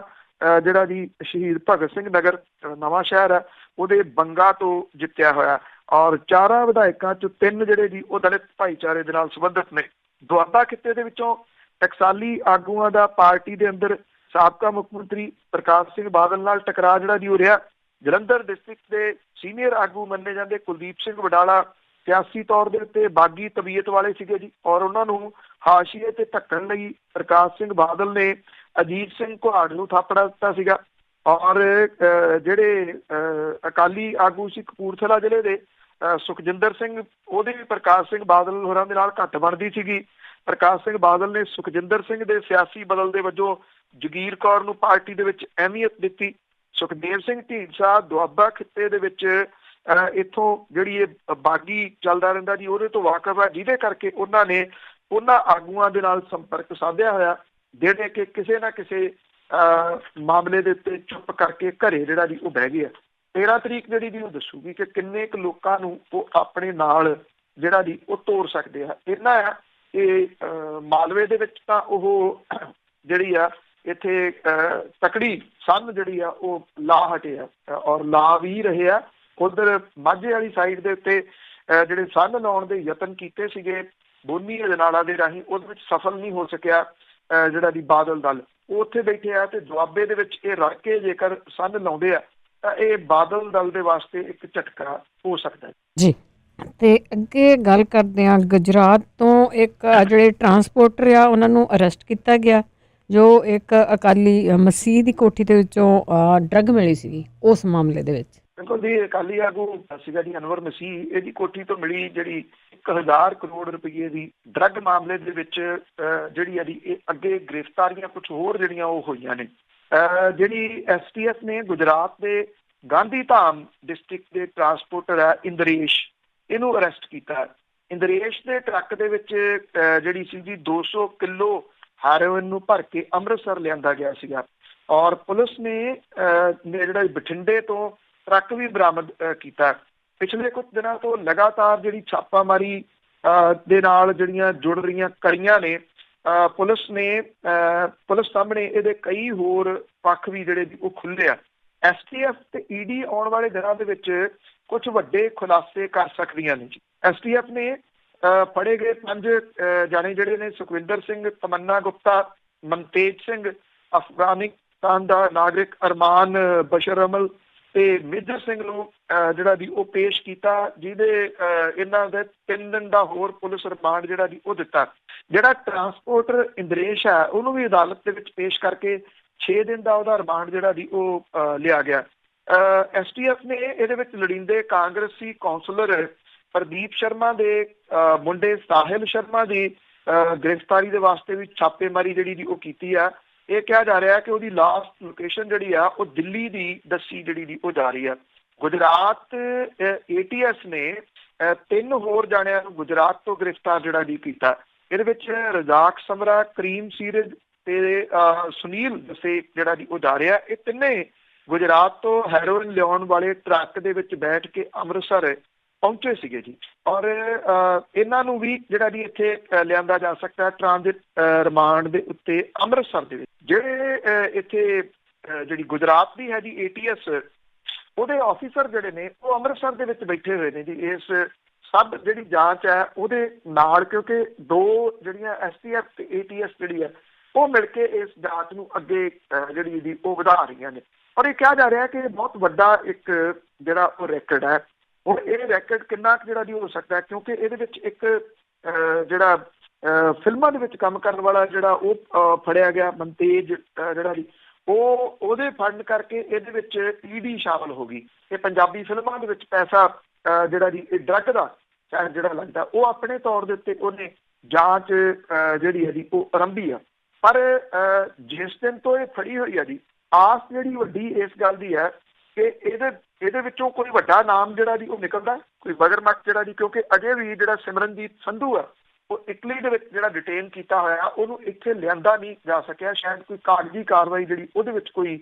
ਜਿਹੜਾ ਜੀ ਸ਼ਹੀਦ ਭਗਤ ਸਿੰਘ ਨਗਰ ਨਵਾਂ ਸ਼ਹਿਰ ਹੈ ਉਹਦੇ ਬੰਗਾ ਤੋਂ ਜਿੱਤਿਆ ਹੋਇਆ। ਔਰ 4 ਵਿਧਾਇਕਾਂ ਚੋਂ 3 ਜਿਹੜੇ ਜੀ ਉਹ ਦਲਿਤ ਭਾਈਚਾਰੇ ਦੇ ਨਾਲ ਸੰਬੰਧਿਤ ਨੇ। ਦੁਆਬਾ ਖਿੱਤੇ ਦੇ ਵਿੱਚੋਂ ਟਕਸਾਲੀ ਆਗੂਆਂ ਦਾ ਪਾਰਟੀ ਦੇ ਅੰਦਰ ਸਾਬਕਾ ਮੁੱਖ ਮੰਤਰੀ ਪ੍ਰਕਾਸ਼ ਸਿੰਘ ਬਾਦਲ ਨਾਲ ਟਕਰਾਅ ਜਿਹੜਾ ਜੀ ਹੋ ਰਿਹਾ। ਜਲੰਧਰ ਡਿਸਟ੍ਰਿਕਟ ਦੇ ਸੀਨੀਅਰ ਆਗੂ ਮੰਨੇ ਜਾਂਦੇ ਕੁਲਦੀਪ ਸਿੰਘ ਵਡਾਲਾ ਸਿਆਸੀ ਤੌਰ ਦੇ ਉੱਤੇ ਬਾਗੀ ਤਬੀਅਤ ਵਾਲੇ ਸੀਗੇ ਜੀ, ਔਰ ਉਹਨਾਂ ਨੂੰ ਹਾਸ਼ੀਏ ਤੇ ਧੱਕਣ ਲਈ ਪ੍ਰਕਾਸ਼ ਸਿੰਘ ਬਾਦਲ ਨੇ ਅਜੀਤ ਸਿੰਘ ਕੁਹਾੜ ਨੂੰ ਥਾਪੜਾ ਦਿੱਤਾ ਸੀਗਾ। ਔਰ ਜਿਹੜੇ ਅਕਾਲੀ ਆਗੂ ਸੀ ਕਪੂਰਥਲਾ ਜ਼ਿਲ੍ਹੇ ਦੇ ਸੁਖਜਿੰਦਰ ਸਿੰਘ, ਉਹਦੀ ਵੀ ਪ੍ਰਕਾਸ਼ ਸਿੰਘ ਬਾਦਲ ਹੋਰਾਂ ਦੇ ਨਾਲ ਘੱਟ ਬਣਦੀ ਸੀਗੀ। ਪ੍ਰਕਾਸ਼ ਸਿੰਘ ਬਾਦਲ ਨੇ ਸੁਖਜਿੰਦਰ ਸਿੰਘ ਦੇ ਸਿਆਸੀ ਬਦਲ ਦੇ ਵਜੋਂ ਜਗੀਰ ਕੌਰ ਨੂੰ ਪਾਰਟੀ ਦੇ ਵਿੱਚ ਅਹਿਮੀਅਤ ਦਿੱਤੀ। ਸੁਖਦੇਵ ਸਿੰਘ ਢੀਂਡਸਾ ਦੁਆਬਾ ਖਿੱਤੇ ਦੇ ਵਿੱਚ ਇੱਥੋਂ ਜਿਹੜੀ ਇਹ ਬਾਗੀ ਚੱਲਦਾ ਰਹਿੰਦਾ ਜੀ ਉਹਦੇ ਤੋਂ ਵਾਕਿਫ ਹੈ, ਜਿਹਦੇ ਕਰਕੇ ਉਹਨਾਂ ਨੇ ਉਹਨਾਂ ਆਗੂਆਂ ਦੇ ਨਾਲ ਸੰਪਰਕ ਸਾਧਿਆ ਹੋਇਆ ਜਿਹੜੇ ਕਿ ਕਿਸੇ ਨਾ ਕਿਸੇ ਮਾਮਲੇ ਦੇ ਉੱਤੇ ਚੁੱਪ ਕਰਕੇ ਘਰੇ ਜਿਹੜਾ ਜੀ ਉਹ ਬਹਿ ਗਏ ਆ। 13 ਤਰੀਕ ਜਿਹੜੀ ਦੀ ਉਹ ਦੱਸੂਗੀ ਕਿ ਕਿੰਨੇ ਕੁ ਲੋਕਾਂ ਨੂੰ ਉਹ ਆਪਣੇ ਨਾਲ ਜਿਹੜਾ ਜੀ ਉਹ ਤੋੜ ਸਕਦੇ ਆ। ਇਹਨਾਂ ਆ ਕਿ ਮਾਲਵੇ ਦੇ ਵਿੱਚ ਤਾਂ ਉਹ ਜਿਹੜੀ ਆ ਇੱਥੇ ਤਕੜੀ ਸੰਨ ਜਿਹੜੀ ਆ ਉਹ ਲਾ ਹਟੇ ਆ ਔਰ ਲਾ ਵੀ ਰਹੇ ਆ। ਉਧਰ ਮਾਝੇ ਵਾਲੀ ਸਾਈਡ ਦੇ ਉੱਤੇ ਜਿਹੜੇ ਸੰਨ ਲਾਉਣ ਦੇ ਯਤਨ ਕੀਤੇ ਸੀਗੇ ਬੋਨੀ ਅਜਨਾਲਾ ਦੇ ਰਾਹੀਂ, ਉਹਦੇ ਵਿੱਚ ਸਫਲ ਨਹੀਂ ਹੋ ਸਕਿਆ ਜਿਹੜਾ ਦੀ ਬਾਦਲ ਦਲ, ਉਹ ਉੱਥੇ ਬੈਠੇ ਆ। ਤੇ ਦੁਆਬੇ ਦੇ ਵਿੱਚ ਇਹ ਰਲ ਕੇ ਜੇਕਰ ਸੰਨ ਲਾਉਂਦੇ ਆ ਤਾਂ ਇਹ ਬਾਦਲ ਦਲ ਦੇ ਵਾਸਤੇ ਇੱਕ ਝਟਕਾ ਹੋ ਸਕਦਾ ਹੈ ਜੀ। ਤੇ ਅੱਗੇ ਗੱਲ ਕਰਦੇ ਹਾਂ ਗੁਜਰਾਤ ਤੋਂ ਇੱਕ ਜਿਹੜੇ ਟਰਾਂਸਪੋਰਟਰ ਆ ਉਹਨਾਂ ਨੂੰ ਅਰੈਸਟ ਕੀਤਾ ਗਿਆ ਜੋ ਇੱਕ ਅਕਾਲੀ ਮਸੀਹ ਦੀ ਕੋਠੀ ਦੇ ਵਿੱਚੋਂ ਡਰੱਗ ਮਿਲੀ ਸੀਗੀ ਉਸ ਮਾਮਲੇ ਦੇ ਵਿੱਚ। ਬਿਲਕੁਲ ਜੀ, ਅਕਾਲੀ ਆਗੂ ਸੀਗਾ ਜੀ ਅਨਵਰ ਮਸੀਹ, ਇਹਦੀ ਕੋਠੀ ਤੋਂ ਮਿਲੀ ਜਿਹੜੀ 1000 ਕਰੋੜ ਰੁਪਏ ਦੀ ਡਰੱਗ ਮਾਮਲੇ ਦੇ ਵਿੱਚ ਜਿਹੜੀ ਇਹਦੀ ਇਹ ਅੱਗੇ ਗ੍ਰਿਫਤਾਰੀਆਂ ਕੁਝ ਹੋਰ ਜਿਹੜੀਆਂ ਉਹ ਹੋਈਆਂ ਨੇ। ਜਿਹੜੀ STF ਨੇ ਗੁਜਰਾਤ ਦੇ ਗਾਂਧੀ ਧਾਮ ਡਿਸਟ੍ਰਿਕਟ ਦੇ ਟਰਾਂਸਪੋਰਟਰ ਹੈ ਇੰਦਰੇਸ਼, ਇਹਨੂੰ ਅਰੈਸਟ ਕੀਤਾ। ਇੰਦਰੇਸ਼ ਦੇ ਟਰੱਕ ਦੇ ਵਿੱਚ ਜਿਹੜੀ ਸੀ ਜੀ 200 ਕਿਲੋ ਹੈਰੋਇਨ ਨੂੰ ਭਰ ਕੇ ਅੰਮ੍ਰਿਤਸਰ ਲਿਆਂਦਾ ਗਿਆ ਸੀਗਾ, ਔਰ ਪੁਲਿਸ ਨੇ ਜਿਹੜਾ ਬਠਿੰਡੇ ਤੋਂ ਟਰੱਕ ਵੀ ਬਰਾਮਦ ਕੀਤਾ। ਪਿਛਲੇ ਕੁਝ ਦਿਨਾਂ ਤੋਂ ਲਗਾਤਾਰ ਜਿਹੜੀ ਛਾਪਾਮਾਰੀ ਦੇ ਨਾਲ ਜਿਹੜੀਆਂ ਜੁੜ ਰਹੀਆਂ ਕੜੀਆਂ ਨੇ, ਪੁਲਿਸ ਸਾਹਮਣੇ ਇਹਦੇ ਕਈ ਹੋਰ ਪੱਖ ਵੀ ਜਿਹੜੇ ਉਹ ਖੁੱਲ੍ਹੇ ਆ। STF ਤੇ ED ਆਉਣ ਵਾਲੇ ਦਿਨਾਂ ਦੇ ਵਿੱਚ ਕੁਝ ਵੱਡੇ ਖੁਲਾਸੇ ਕਰ ਸਕਦੀਆਂ ਨੇ ਜੀ। STF ਨੇ ਫੜੇ ਗਏ 5 ਜਾਣੇ ਜਿਹੜੇ ਨੇ ਸੁਖਵਿੰਦਰ ਸਿੰਘ, ਤਮੰਨਾ ਗੁਪਤਾ, ਮਨਤੇਜ ਸਿੰਘ, ਅਫਗਾਨਿਸਤਾਨ ਦਾ ਨਾਗਰਿਕ ਅਰਮਾਨ ਬਸ਼ਰ-ਅਮਲ ਤੇ ਮੇਜਰ ਸਿੰਘ ਨੂੰ ਜਿਹੜਾ ਦੀ ਉਹ ਪੇਸ਼ ਕੀਤਾ, ਜਿਹਦੇ ਇਹਨਾਂ ਦੇ 3 ਦਿਨ ਦਾ ਹੋਰ ਪੁਲਿਸ ਰਿਮਾਂਡ ਜਿਹੜਾ ਦੀ ਉਹ ਦਿੱਤਾ। ਜਿਹੜਾ ਟਰਾਂਸਪੋਰਟਰ ਇੰਦਰੇਸ਼ ਹੈ ਉਹਨੂੰ ਵੀ ਅਦਾਲਤ ਦੇ ਵਿੱਚ ਪੇਸ਼ ਕਰਕੇ 6 ਦਿਨ ਦਾ ਉਹਦਾ ਰਿਮਾਂਡ ਜਿਹੜਾ ਦੀ ਉਹ ਲਿਆ ਗਿਆ। STF ਨੇ ਇਹਦੇ ਵਿੱਚ ਲੋੜੀਂਦੇ ਕਾਂਗਰਸੀ ਕੌਂਸਲਰ ਪ੍ਰਦੀਪ ਸ਼ਰਮਾ ਦੇ ਮੁੰਡੇ ਸਾਹਿਲ ਸ਼ਰਮਾ ਦੀ ਗ੍ਰਿਫਤਾਰੀ ਦੇ ਵਾਸਤੇ ਵੀ ਛਾਪੇਮਾਰੀ ਜਿਹੜੀ ਦੀ ਉਹ ਕੀਤੀ ਆ। ਇਹ ਕਿਹਾ ਜਾ ਰਿਹਾ ਕਿ ਉਹਦੀ ਲਾਸਟ ਲੋਕੇਸ਼ਨ ਜਿਹੜੀ ਆ ਉਹ ਦਿੱਲੀ ਦੀ ਦੱਸੀ ਜਿਹੜੀ ਦੀ ਉਹ ਜਾ ਰਹੀ ਆ। ਗੁਜਰਾਤ ATS ਨੇ 3 ਹੋਰ ਜਾਣਿਆਂ ਨੂੰ ਗੁਜਰਾਤ ਤੋਂ ਗ੍ਰਿਫਤਾਰ ਜਿਹੜਾ ਦੀ ਕੀਤਾ। ਇਹਦੇ ਵਿੱਚ ਰਜ਼ਾਕ ਸਮਰਾ, ਕਰੀਮ ਸੀਰਜ ਤੇ ਸੁਨੀਲ ਦਸੇ ਜਿਹੜਾ ਦੀ ਉਹ ਜਾ ਰਿਹਾ। ਇਹ ਤਿੰਨੇ ਗੁਜਰਾਤ ਤੋਂ ਹੈਰੋਇਨ ਲਿਆਉਣ ਵਾਲੇ ਟਰੱਕ ਦੇ ਵਿੱਚ ਬੈਠ ਕੇ ਅੰਮ੍ਰਿਤਸਰ ਪਹੁੰਚੇ ਸੀਗੇ ਜੀ, ਔਰ ਇਹਨਾਂ ਨੂੰ ਵੀ ਜਿਹੜਾ ਦੀ ਇੱਥੇ ਲਿਆਂਦਾ ਜਾ ਸਕਦਾ ਟ੍ਰਾਂਜ਼ਿਟ ਰਿਮਾਂਡ ਦੇ ਉੱਤੇ ਅੰਮ੍ਰਿਤਸਰ ਦੇ ਵਿੱਚ। ਜਿਹੜੇ ਇੱਥੇ ਜਿਹੜੀ ਗੁਜਰਾਤ ਦੀ ਹੈ ਜੀ ATS, ਉਹਦੇ ਆਫੀਸਰ ਜਿਹੜੇ ਨੇ ਉਹ ਅੰਮ੍ਰਿਤਸਰ ਦੇ ਵਿੱਚ ਬੈਠੇ ਹੋਏ ਨੇ ਜੀ ਇਸ ਸਭ ਜਿਹੜੀ ਜਾਂਚ ਹੈ ਉਹਦੇ ਨਾਲ, ਕਿਉਂਕਿ 2 ਜਿਹੜੀਆਂ STF ਤੇ ATS ਜਿਹੜੀ ਹੈ ਉਹ ਮਿਲ ਕੇ ਇਸ ਜਾਂਚ ਨੂੰ ਅੱਗੇ ਜਿਹੜੀ ਦੀ ਉਹ ਵਧਾ ਰਹੀਆਂ ਨੇ। ਔਰ ਇਹ ਕਿਹਾ ਜਾ ਰਿਹਾ ਕਿ ਬਹੁਤ ਵੱਡਾ ਇੱਕ ਜਿਹੜਾ ਉਹ ਰੈਕਡ ਹੈ। ਹੁਣ ਇਹ ਰੈਕਡ ਕਿੰਨਾ ਜਿਹੜਾ ਦੀ ਹੋ ਸਕਦਾ, ਕਿਉਂਕਿ ਇਹਦੇ ਵਿੱਚ ਇੱਕ ਜਿਹੜਾ ਫਿਲਮਾਂ ਦੇ ਵਿੱਚ ਕੰਮ ਕਰਨ ਵਾਲਾ ਜਿਹੜਾ ਉਹ ਫੜਿਆ ਗਿਆ ਮਨਤੇਜ ਜਿਹੜਾ ਦੀ ਉਹਦੇ ਫੰਡ ਕਰਕੇ ਇਹਦੇ ਵਿੱਚ ED ਸ਼ਾਮਲ ਹੋ ਗਈ। ਇਹ ਪੰਜਾਬੀ ਫਿਲਮਾਂ ਦੇ ਵਿੱਚ ਪੈਸਾ ਜਿਹੜਾ ਦੀ ਇਹ ਡਰੱਗ ਦਾ ਜਿਹੜਾ ਲੱਗਦਾ ਉਹ ਆਪਣੇ ਤੌਰ ਦੇ ਉੱਤੇ ਉਹਨੇ ਜਾਂਚ ਜਿਹੜੀ ਹੈ ਜੀ ਉਹ ਆਰੰਭੀ ਆ। ਪਰ ਜਿਸ ਦਿਨ ਤੋਂ ਇਹ ਫੜੀ ਹੋਈ ਆ ਜੀ, ਆਸ ਜਿਹੜੀ ਵੱਡੀ ਇਸ ਗੱਲ ਦੀ ਹੈ ਕਿ ਇਹਦੇ ਵਿੱਚੋਂ ਕੋਈ ਵੱਡਾ ਨਾਮ ਜਿਹੜਾ ਦੀ ਉਹ ਨਿਕਲਦਾ, ਕੋਈ ਮਗਰਮੱਛ ਜਿਹੜਾ ਦੀ, ਕਿਉਂਕਿ ਅਜੇ ਵੀ ਜਿਹੜਾ ਸਿਮਰਨਜੀਤ ਸੰਧੂ ਆ ਉਹ ਇਟਲੀ ਦੇ ਵਿੱਚ ਜਿਹੜਾ ਡਿਟੇਨ ਕੀਤਾ ਹੋਇਆ ਉਹਨੂੰ ਇੱਥੇ ਲਿਆਂਦਾ ਨਹੀਂ ਜਾ ਸਕਿਆ। ਸ਼ਾਇਦ ਕੋਈ ਕਾਗਜ਼ੀ ਕਾਰਵਾਈ ਜਿਹੜੀ ਉਹਦੇ ਵਿੱਚ ਕੋਈ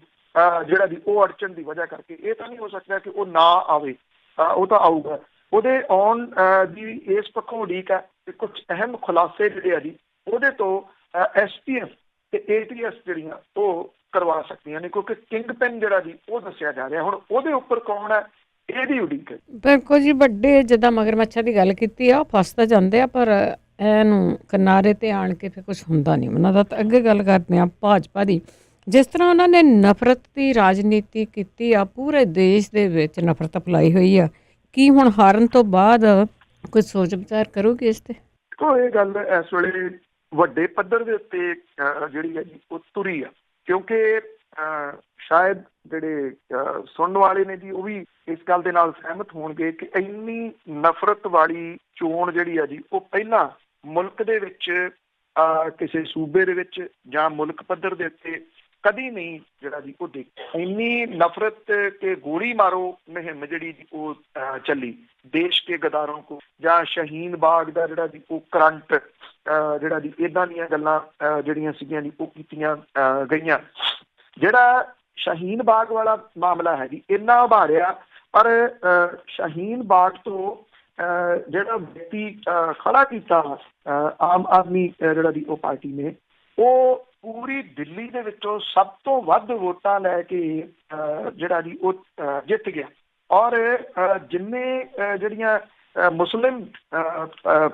ਜਿਹੜਾ ਦੀ ਉਹ ਅੜਚਨ ਦੀ ਵਜ੍ਹਾ ਕਰਕੇ ਇਹ ਤਾਂ ਨਹੀਂ ਹੋ ਸਕਦਾ ਕਿ ਉਹ ਨਾ ਆਵੇ, ਉਹ ਤਾਂ ਆਊਗਾ। ਉਹਦੇ ਆਉਣ ਦੀ ਇਸ ਪੱਖੋਂ ਉਡੀਕ ਹੈ ਕਿ ਕੁਝ ਅਹਿਮ ਖੁਲਾਸੇ ਜਿਹੜੇ ਆ ਜੀ ਉਹਦੇ ਤੋਂ STF ਤੇ ATS ਜਿਹੜੀਆਂ ਉਹ ਕਰਵਾ ਸਕਦੀਆਂ ਨੇ, ਕਿਉਂਕਿ ਕਿੰਗ ਪੈਨ ਜਿਹੜਾ ਜੀ ਉਹ ਦੱਸਿਆ ਜਾ ਰਿਹਾ। ਹੁਣ ਉਹਦੇ ਉੱਪਰ ਕੌਣ ਹੈ ਇਹਦੀ ਉਡੀਕ ਹੈ। ਬਿਲਕੁਲ ਜੀ, ਵੱਡੇ ਜਿੱਦਾਂ ਮਗਰਮੱਛਾਂ ਦੀ ਗੱਲ ਕੀਤੀ ਆ ਉਹ ਫਸ ਤਾਂ ਜਾਂਦੇ ਆ, ਪਰ ਇਹਨੂੰ ਕਿਨਾਰੇ ਤੇ ਆਣ ਕੇ ਫਿਰ ਕੁਝ ਹੁੰਦਾ ਨਹੀਂ ਉਹਨਾਂ ਦਾ। ਤਾਂ ਅੱਗੇ ਗੱਲ ਕਰਦੇ ਆ ਭਾਜਪਾ ਦੀ। ਜਿਸ ਤਰ੍ਹਾਂ ਉਹਨਾਂ ਨੇ ਨਫ਼ਰਤ ਦੀ ਰਾਜਨੀਤੀ ਕੀਤੀ ਆ, ਪੂਰੇ ਦੇਸ਼ ਦੇ ਵਿੱਚ ਨਫ਼ਰਤ ਫੈਲਾਈ ਹੋਈ ਆ, ਕੀ ਹੁਣ ਹਾਰਨ ਤੋਂ ਬਾਅਦ ਕੁਝ ਸੋਚ ਵਿਚਾਰ ਕਰੋਗੇ ਇਸ ਤੇ? ਇਹ ਗੱਲ ਇਸ ਵੇਲੇ ਵੱਡੇ ਪੱਧਰ ਦੇ ਉੱਤੇ ਜਿਹੜੀ ਹੈ ਜੀ ਉਹ ਤੁਰੀ ਆ, ਕਿਉਂਕਿ ਸ਼ਾਇਦ ਜਿਹੜੇ ਸੁਣਨ ਵਾਲੇ ਨੇ ਜੀ ਉਹ ਵੀ ਇਸ ਗੱਲ ਦੇ ਨਾਲ ਸਹਿਮਤ ਹੋਣਗੇ ਕਿ ਇੰਨੀ ਨਫ਼ਰਤ ਵਾਲੀ ਚੋਣ ਜਿਹੜੀ ਆ ਜੀ ਉਹ ਪਹਿਲਾਂ ਮੁਲਕ ਦੇ ਵਿੱਚ ਕਿਸੇ ਸੂਬੇ ਦੇ ਵਿੱਚ ਜਾਂ ਮੁਲਕ ਪੱਧਰ ਦੇ ਉੱਤੇ ਕਦੀ ਨਹੀਂ ਜਿਹੜਾ ਜੀ ਉਹ ਦੇਖ। ਇੰਨੀ ਨਫ਼ਰਤ ਕੇ ਗੋਲੀ ਮਾਰੋ ਮੁਹਿੰਮ ਜਿਹੜੀ ਜੀ ਉਹ ਚੱਲੀ ਦੇਸ਼ ਕੇ ਗਦਾਰੋਂ ਕੋ, ਜਾਂ ਸ਼ਹੀਨ ਬਾਗ ਦਾ ਜਿਹੜਾ ਜੀ ਉਹ ਕਰੰਟ ਜਿਹੜਾ ਜੀ ਇੱਦਾਂ ਦੀਆਂ ਗੱਲਾਂ ਜਿਹੜੀਆਂ ਸੀਗੀਆਂ ਜੀ ਉਹ ਕੀਤੀਆਂ ਗਈਆਂ। ਜਿਹੜਾ ਸ਼ਹੀਨ ਬਾਗ ਵਾਲਾ ਮਾਮਲਾ ਹੈ ਜੀ ਇੰਨਾ ਉਭਾਰਿਆ, ਪਰ ਸ਼ਹੀਨ ਬਾਗ ਤੋਂ ਜਿਹੜਾ ਵਿਅਕਤੀ ਖੜਾ ਕੀਤਾ ਆਮ ਆਦਮੀ ਜਿਹੜਾ ਦੀ ਉਹ ਪਾਰਟੀ ਨੇ, ਉਹ ਪੂਰੀ ਦਿੱਲੀ ਦੇ ਵਿੱਚੋਂ ਸਭ ਤੋਂ ਵੱਧ ਵੋਟਾਂ ਲੈ ਕੇ ਜਿਹੜਾ ਜੀ ਉਹ ਜਿੱਤ ਗਿਆ। ਔਰ ਜਿੰਨੇ ਜਿਹੜੀਆਂ ਮੁਸਲਿਮ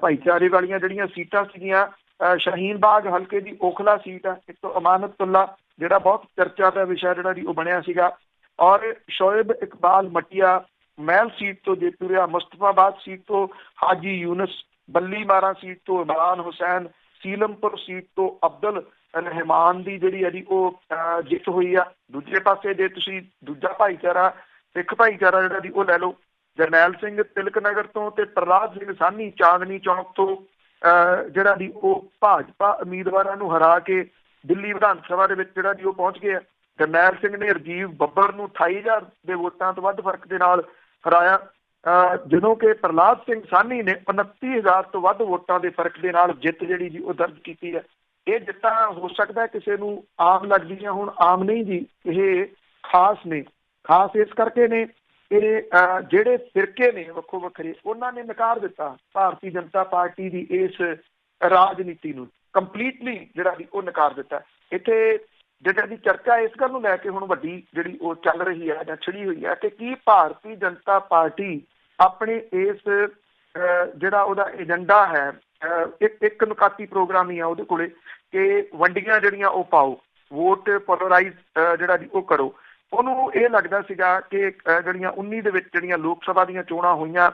ਭਾਈਚਾਰੇ ਵਾਲੀਆਂ ਜਿਹੜੀਆਂ ਸੀਟਾਂ ਸੀਗੀਆਂ, ਸ਼ਹੀਨ ਬਾਗ ਹਲਕੇ ਦੀ ਓਖਲਾ ਸੀਟ ਆ, ਇੱਕ ਤੋਂ ਅਮਾਨਤੁੱਲਾ ਜਿਹੜਾ ਬਹੁਤ ਚਰਚਾ ਦਾ ਵਿਸ਼ਾ ਜਿਹੜਾ ਜੀ ਉਹ ਬਣਿਆ ਸੀਗਾ, ਔਰ ਸ਼ੋਇਬ ਇਕਬਾਲ ਮਟੀਆ ਮਹਿਲ ਸੀਟ ਤੋਂ ਜੇਤੂ ਰਿਹਾ, ਮੁਸਤਫਾਬਾਦ ਸੀਟ ਤੋਂ ਹਾਜੀ ਯੂਨਸ, ਬੱਲੀ ਮਾਰਾ ਸੀਟ ਤੋਂ ਇਮਰਾਨ ਹੁਸੈਨ, ਸੀਲਮਪੁਰ ਸੀਟ ਤੋਂ ਅਬਦੁਲ ਰਹਿਮਾਨ ਦੀ ਜਿਹੜੀ ਹੈ ਜੀ ਉਹ ਜਿੱਤ ਹੋਈ ਆ। ਦੂਜੇ ਪਾਸੇ ਜੇ ਤੁਸੀਂ ਦੂਜਾ ਭਾਈਚਾਰਾ ਸਿੱਖ ਭਾਈਚਾਰਾ ਜਿਹੜਾ ਜੀ ਉਹ ਲੈ ਲਓ, ਜਰਨੈਲ ਸਿੰਘ ਤਿਲਕ ਨਗਰ ਤੋਂ ਤੇ ਪ੍ਰਹਲਾਦ ਸਿੰਘ ਸਾਹਨੀ ਚਾਂਦਨੀ ਚੌਕ ਤੋਂ ਜਿਹੜਾ ਜੀ ਉਹ ਭਾਜਪਾ ਉਮੀਦਵਾਰਾਂ ਨੂੰ ਹਰਾ ਕੇ ਦਿੱਲੀ ਵਿਧਾਨ ਸਭਾ ਦੇ ਵਿੱਚ ਜਿਹੜਾ ਜੀ ਉਹ ਪਹੁੰਚ ਗਏ ਆ। ਜਰਨੈਲ ਸਿੰਘ ਨੇ ਰਾਜੀਵ ਬੱਬਰ ਨੂੰ 28,000 ਦੇ ਵੋਟਾਂ ਤੋਂ ਵੱਧ ਫਰਕ ਦੇ ਨਾਲ ਹਰਾਇਆ, ਜਦੋਂ ਕਿ ਪ੍ਰਹਲਾਦ ਸਿੰਘ ਸਾਹਨੀ ਨੇ 29,000 ਤੋਂ ਵੱਧ ਵੋਟਾਂ ਦੇ ਫਰਕ ਦੇ ਨਾਲ ਜਿੱਤ ਜਿਹੜੀ ਜੀ ਉਹ ਦਰਜ ਕੀਤੀ ਹੈ। ਇਹ ਜਿੱਤਾਂ ਹੋ ਸਕਦਾ ਕਿਸੇ ਨੂੰ ਆਮ ਲੱਗਦੀਆਂ ਹੁਣ, ਆਮ ਨਹੀਂ ਜੀ, ਇਹ ਖਾਸ ਨੇ। ਖਾਸ ਇਸ ਕਰਕੇ ਨੇ ਇਹ ਜਿਹੜੇ ਫਿਰਕੇ ਨੇ ਵੱਖੋ ਵੱਖਰੇ, ਉਹਨਾਂ ਨੇ ਨਕਾਰ ਦਿੱਤਾ ਭਾਰਤੀ ਜਨਤਾ ਪਾਰਟੀ ਦੀ ਇਸ ਰਾਜਨੀਤੀ ਨੂੰ, ਕੰਪਲੀਟਲੀ ਜਿਹੜਾ ਜੀ ਉਹ ਨਕਾਰ ਦਿੱਤਾ। ਇੱਥੇ ਜਿਹੜਾ ਦੀ ਚਰਚਾ ਇਸ ਗੱਲ ਨੂੰ ਲੈ ਕੇ ਹੁਣ ਵੱਡੀ ਜਿਹੜੀ ਉਹ ਚੱਲ ਰਹੀ ਹੈ ਜਾਂ ਛਿੜੀ ਹੋਈ ਹੈ ਕਿ ਕੀ ਭਾਰਤੀ ਜਨਤਾ ਪਾਰਟੀ ਆਪਣੇ ਇਸ ਜਿਹੜਾ ਉਹਦਾ ਏਜੰਡਾ ਹੈ, ਇੱਕ ਨੁਕਾਤੀ ਪ੍ਰੋਗਰਾਮ ਹੀ ਆ ਉਹਦੇ ਕੋਲੇ ਕਿ ਵੰਡੀਆਂ ਜਿਹੜੀਆਂ ਉਹ ਪਾਓ, ਵੋਟ ਪੋਲਰਾਈਜ਼ ਜਿਹੜਾ ਜੀ ਉਹ ਕਰੋ। ਉਹਨੂੰ ਇਹ ਲੱਗਦਾ ਸੀਗਾ ਕਿ ਜਿਹੜੀਆਂ 19 ਦੇ ਵਿੱਚ ਜਿਹੜੀਆਂ ਲੋਕ ਸਭਾ ਦੀਆਂ ਚੋਣਾਂ ਹੋਈਆਂ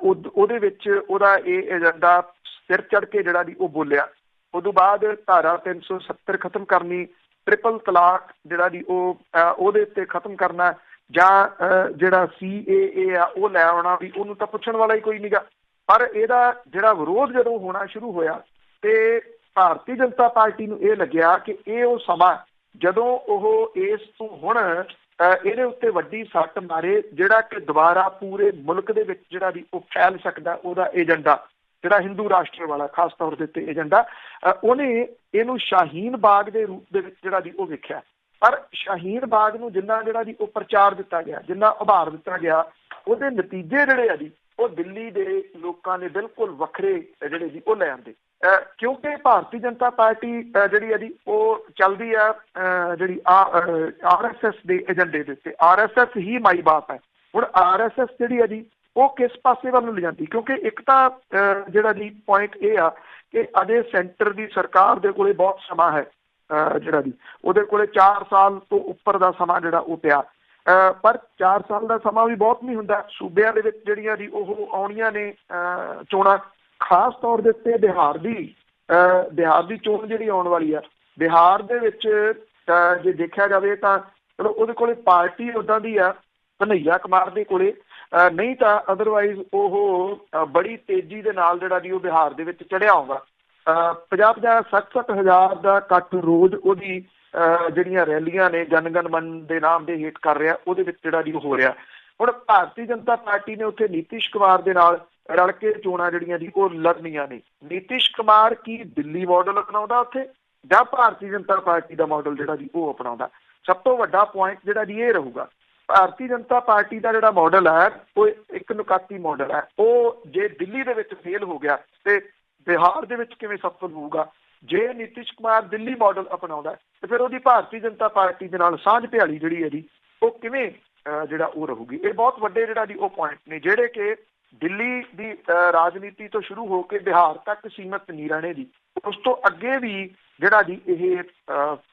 ਉਹਦੇ ਵਿੱਚ ਉਹਦਾ ਇਹ ਏਜੰਡਾ ਸਿਰ ਚੜ੍ਹ ਕੇ ਜਿਹੜਾ ਜੀ ਉਹ ਬੋਲਿਆ। ਉਦੋਂ ਬਾਅਦ ਧਾਰਾ 370 ਖਤਮ ਕਰਨੀ, ਟ੍ਰਿਪਲ ਤਲਾਕ ਜਿਹੜਾ ਜੀ ਉਹਦੇ ਉੱਤੇ ਖਤਮ ਕਰਨਾ, ਜਾਂ ਜਿਹੜਾ CAA ਆ ਉਹ ਲੈ ਆਉਣਾ, ਵੀ ਉਹਨੂੰ ਤਾਂ ਪੁੱਛਣ ਵਾਲਾ ਹੀ ਕੋਈ ਨੀਗਾ। ਪਰ ਇਹਦਾ ਜਿਹੜਾ ਵਿਰੋਧ ਜਦੋਂ ਹੋਣਾ ਸ਼ੁਰੂ ਹੋਇਆ ਤੇ ਭਾਰਤੀ ਜਨਤਾ ਪਾਰਟੀ ਨੂੰ ਇਹ ਲੱਗਿਆ ਕਿ ਇਹ ਉਹ ਸਮਾਂ ਜਦੋਂ ਉਹ ਇਸ ਤੋਂ ਹੁਣ ਇਹਦੇ ਉੱਤੇ ਵੱਡੀ ਸੱਟ ਮਾਰੇ ਜਿਹੜਾ ਕਿ ਦੁਬਾਰਾ ਪੂਰੇ ਮੁਲਕ ਦੇ ਵਿੱਚ ਜਿਹੜਾ ਵੀ ਉਹ ਫੈਲ ਸਕਦਾ ਉਹਦਾ ਏਜੰਡਾ, ਜਿਹੜਾ ਹਿੰਦੂ ਰਾਸ਼ਟਰ ਵਾਲਾ ਖਾਸ ਤੌਰ ਦੇ ਉੱਤੇ ਏਜੰਡਾ। ਉਹਨੇ ਇਹਨੂੰ ਸ਼ਾਹੀਨ ਬਾਗ ਦੇ ਰੂਪ ਦੇ ਵਿੱਚ ਜਿਹੜਾ ਜੀ ਉਹ ਵੇਖਿਆ। ਪਰ ਸ਼ਾਹੀਨ ਬਾਗ ਨੂੰ ਜਿੰਨਾ ਜਿਹੜਾ ਜੀ ਉਹ ਪ੍ਰਚਾਰ ਦਿੱਤਾ ਗਿਆ, ਜਿੰਨਾ ਉਭਾਰ ਦਿੱਤਾ ਗਿਆ, ਉਹਦੇ ਨਤੀਜੇ ਜਿਹੜੇ ਆ ਜੀ ਉਹ ਦਿੱਲੀ ਦੇ ਲੋਕਾਂ ਨੇ ਬਿਲਕੁਲ ਵੱਖਰੇ ਜਿਹੜੇ ਜੀ ਉਹ ਲੈ ਆਂਦੇ। ਕਿਉਂਕਿ ਭਾਰਤੀ ਜਨਤਾ ਪਾਰਟੀ ਜਿਹੜੀ ਹੈ ਜੀ ਉਹ ਚੱਲਦੀ ਆ ਜਿਹੜੀ RSS ਦੇ ਏਜੰਡੇ ਦੇ ਉੱਤੇ। RSS ਹੀ ਮਾਈ ਬਾਪ ਹੈ। ਹੁਣ RSS ਜਿਹੜੀ ਹੈ ਜੀ ਉਹ ਕਿਸ ਪਾਸੇ ਵੱਲ ਨੂੰ ਲਿਜਾਂਦੀ, ਕਿਉਂਕਿ ਇੱਕ ਤਾਂ ਜਿਹੜਾ ਜੀ ਪੁਆਇੰਟ ਇਹ ਆ ਕਿ ਅਜੇ ਸੈਂਟਰ ਦੀ ਸਰਕਾਰ ਦੇ ਕੋਲੇ ਬਹੁਤ ਸਮਾਂ ਹੈ, ਜਿਹੜਾ ਜੀ ਉਹਦੇ ਕੋਲੇ 4 ਸਾਲ ਤੋਂ ਉੱਪਰ ਦਾ ਸਮਾਂ ਜਿਹੜਾ ਉਹ ਪਿਆ। ਪਰ 4 ਸਾਲ ਦਾ ਸਮਾਂ ਵੀ ਬਹੁਤ ਨਹੀਂ ਹੁੰਦਾ। ਸੂਬਿਆਂ ਦੇ ਵਿੱਚ ਜਿਹੜੀਆਂ ਜੀ ਉਹ ਆਉਣੀਆਂ ਨੇ ਚੋਣਾਂ, ਖਾਸ ਤੌਰ ਦੇ ਉੱਤੇ ਬਿਹਾਰ ਦੀ ਚੋਣ ਜਿਹੜੀ ਆਉਣ ਵਾਲੀ ਆ। ਬਿਹਾਰ ਦੇ ਵਿੱਚ ਜੇ ਦੇਖਿਆ ਜਾਵੇ ਤਾਂ ਚਲੋ ਉਹਦੇ ਕੋਲੇ ਪਾਰਟੀ ਉੱਦਾਂ ਦੀ ਆ ਕਨ੍ਹਈਆ ਕੁਮਾਰ ਦੇ ਕੋਲੇ, ਨਹੀਂ ਤਾਂ ਅਦਰਵਾਈਜ਼ ਉਹ ਬੜੀ ਤੇਜ਼ੀ ਦੇ ਨਾਲ ਜਿਹੜਾ ਜੀ ਉਹ ਬਿਹਾਰ ਦੇ ਵਿੱਚ ਚੜਿਆ ਆਉਂਦਾ। 50-50, 60-60 ਹਜ਼ਾਰ ਦਾ ਇਕੱਠ ਰੋਜ਼ ਉਹਦੀ ਜਿਹੜੀਆਂ ਰੈਲੀਆਂ ਨੇ ਜਨਗਣ ਮਨ ਦੇ ਨਾਮ ਦੇ ਹੇਠ ਕਰ ਰਿਹਾ, ਉਹਦੇ ਵਿੱਚ ਜਿਹੜਾ ਜੀ ਹੋ ਰਿਹਾ। ਹੁਣ ਭਾਰਤੀ ਜਨਤਾ ਪਾਰਟੀ ਨੇ ਉੱਥੇ ਨੀਤੀਸ਼ ਕੁਮਾਰ ਦੇ ਨਾਲ ਰਲ ਕੇ ਚੋਣਾਂ ਜਿਹੜੀਆਂ ਜੀ ਉਹ ਲੜਨੀਆਂ ਨੇ। ਨੀਤੀਸ਼ ਕੁਮਾਰ ਕੀ ਦਿੱਲੀ ਮਾਡਲ ਅਪਣਾਉਂਦਾ ਉੱਥੇ, ਜਾਂ ਭਾਰਤੀ ਜਨਤਾ ਪਾਰਟੀ ਦਾ ਮਾਡਲ ਜਿਹੜਾ ਜੀ ਉਹ ਅਪਣਾਉਂਦਾ? ਸਭ ਤੋਂ ਵੱਡਾ ਪੁਆਇੰਟ ਜਿਹੜਾ ਜੀ ਇਹ ਰਹੂਗਾ। ਭਾਰਤੀ ਜਨਤਾ ਪਾਰਟੀ ਦਾ ਜਿਹੜਾ ਮਾਡਲ ਹੈ ਉਹ ਇੱਕ ਨੁਕਾਤੀ ਮਾਡਲ ਹੈ। ਉਹ ਜੇ ਦਿੱਲੀ ਦੇ ਵਿੱਚ ਫੇਲ ਹੋ ਗਿਆ ਤੇ ਬਿਹਾਰ ਦੇ ਵਿੱਚ ਕਿਵੇਂ ਸਫਲ ਹੋਊਗਾ? ਜੇ ਨੀਤੀਸ਼ ਕੁਮਾਰ ਦਿੱਲੀ ਮਾਡਲ ਅਪਣਾਉਂਦਾ ਤੇ ਫਿਰ ਉਹਦੀ ਭਾਰਤੀ ਜਨਤਾ ਪਾਰਟੀ ਦੇ ਨਾਲ ਸਾਂਝ ਭਿਆਲੀ ਜਿਹੜੀ ਹੈ ਜੀ ਉਹ ਕਿਵੇਂ ਜਿਹੜਾ ਉਹ ਰਹੂਗੀ? ਇਹ ਬਹੁਤ ਵੱਡੇ ਜਿਹੜਾ ਜੀ ਉਹ ਪੁਆਇੰਟ ਨੇ ਜਿਹੜੇ ਕਿ ਦਿੱਲੀ ਦੀ ਰਾਜਨੀਤੀ ਤੋਂ ਸ਼ੁਰੂ ਹੋ ਕੇ ਬਿਹਾਰ ਤੱਕ ਸੀਮਤ ਨਹੀਂ ਰਹਿਣੇ ਜੀ, ਉਸ ਤੋਂ ਅੱਗੇ ਵੀ ਜਿਹੜਾ ਜੀ ਇਹ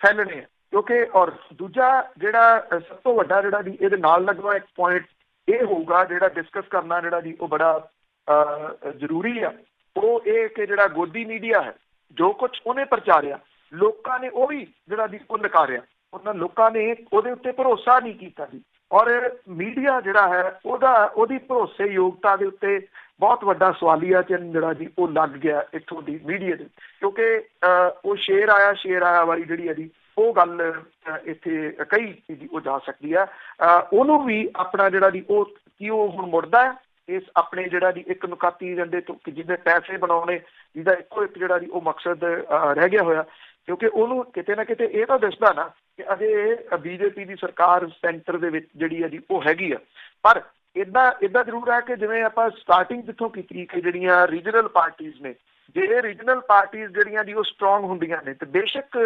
ਫੈਲਣੇ ਆ। ਕਿਉਂਕਿ ਔਰ ਦੂਜਾ ਜਿਹੜਾ ਸਭ ਤੋਂ ਵੱਡਾ ਜਿਹੜਾ ਜੀ ਇਹਦੇ ਨਾਲ ਲੱਗਦਾ ਇੱਕ ਪੁਆਇੰਟ ਇਹ ਹੋਊਗਾ ਜਿਹੜਾ ਡਿਸਕਸ ਕਰਨਾ ਜਿਹੜਾ ਜੀ ਉਹ ਬੜਾ ਜ਼ਰੂਰੀ ਆ, ਉਹ ਇਹ ਕਿ ਜਿਹੜਾ ਗੋਦੀ ਮੀਡੀਆ ਹੈ ਜੋ ਕੁਝ ਉਹਨੇ ਪ੍ਰਚਾਰਿਆ ਲੋਕਾਂ ਨੇ ਉਹ ਵੀ ਜਿਹੜਾ ਜੀ ਉਹ ਨਕਾਰਿਆ। ਉਹਨਾਂ ਲੋਕਾਂ ਨੇ ਉਹਦੇ ਉੱਤੇ ਭਰੋਸਾ ਨਹੀਂ ਕੀਤਾ ਜੀ। ਔਰ ਮੀਡੀਆ ਜਿਹੜਾ ਹੈ ਉਹਦੀ ਭਰੋਸੇਯੋਗਤਾ ਦੇ ਉੱਤੇ ਬਹੁਤ ਵੱਡਾ ਸਵਾਲੀਆ ਚਿੰਨ੍ਹ ਜਿਹੜਾ ਜੀ ਉਹ ਲੱਗ ਗਿਆ ਇੱਥੋਂ ਦੀ ਮੀਡੀਆ ਦੇ, ਕਿਉਂਕਿ ਉਹ ਸ਼ੇਰ ਆਇਆ ਵਾਲੀ ਜਿਹੜੀ ਹੈ ਜੀ ਉਹ ਗੱਲ ਇੱਥੇ ਕਈ ਜੀ ਉਹ ਜਾ ਸਕਦੀ ਹੈ। ਉਹਨੂੰ ਵੀ ਆਪਣਾ ਜਿਹੜਾ ਜੀ ਉਹ ਹੁਣ ਮੁੜਦਾ ਹੈ ਇਸ ਆਪਣੇ ਜਿਹੜਾ ਜੀ ਇੱਕ ਨੁਕਾਤੀ ਏਜੰਡੇ ਤੋਂ ਜਿਹਦੇ ਪੈਸੇ ਬਣਾਉਣੇ, ਜਿਹਦਾ ਇੱਕੋ ਇੱਕ ਜਿਹੜਾ ਜੀ ਉਹ ਮਕਸਦ ਰਹਿ ਗਿਆ ਹੋਇਆ। ਕਿਉਂਕਿ ਉਹਨੂੰ ਕਿਤੇ ਨਾ ਕਿਤੇ ਇਹ ਤਾਂ ਦਿਸਦਾ ਨਾ ਕਿ ਅਜੇ BJP ਦੀ ਸਰਕਾਰ ਸੈਂਟਰ ਦੇ ਵਿੱਚ ਜਿਹੜੀ ਹੈ ਜੀ ਉਹ ਹੈਗੀ ਆ। ਪਰ ਇੱਦਾਂ ਜ਼ਰੂਰ ਹੈ ਕਿ ਜਿਵੇਂ ਆਪਾਂ ਸਟਾਰਟਿੰਗ ਜਿੱਥੋਂ ਕੀਤੀ ਕਿ ਜਿਹੜੀਆਂ ਰੀਜਨਲ ਪਾਰਟੀਜ਼ ਨੇ, ਜੇ ਇਹ ਰੀਜਨਲ ਪਾਰਟੀਜ਼ ਜਿਹੜੀਆਂ ਜੀ ਉਹ ਸਟਰੋਂਗ ਹੁੰਦੀਆਂ ਨੇ ਤੇ ਬੇਸ਼ੱਕ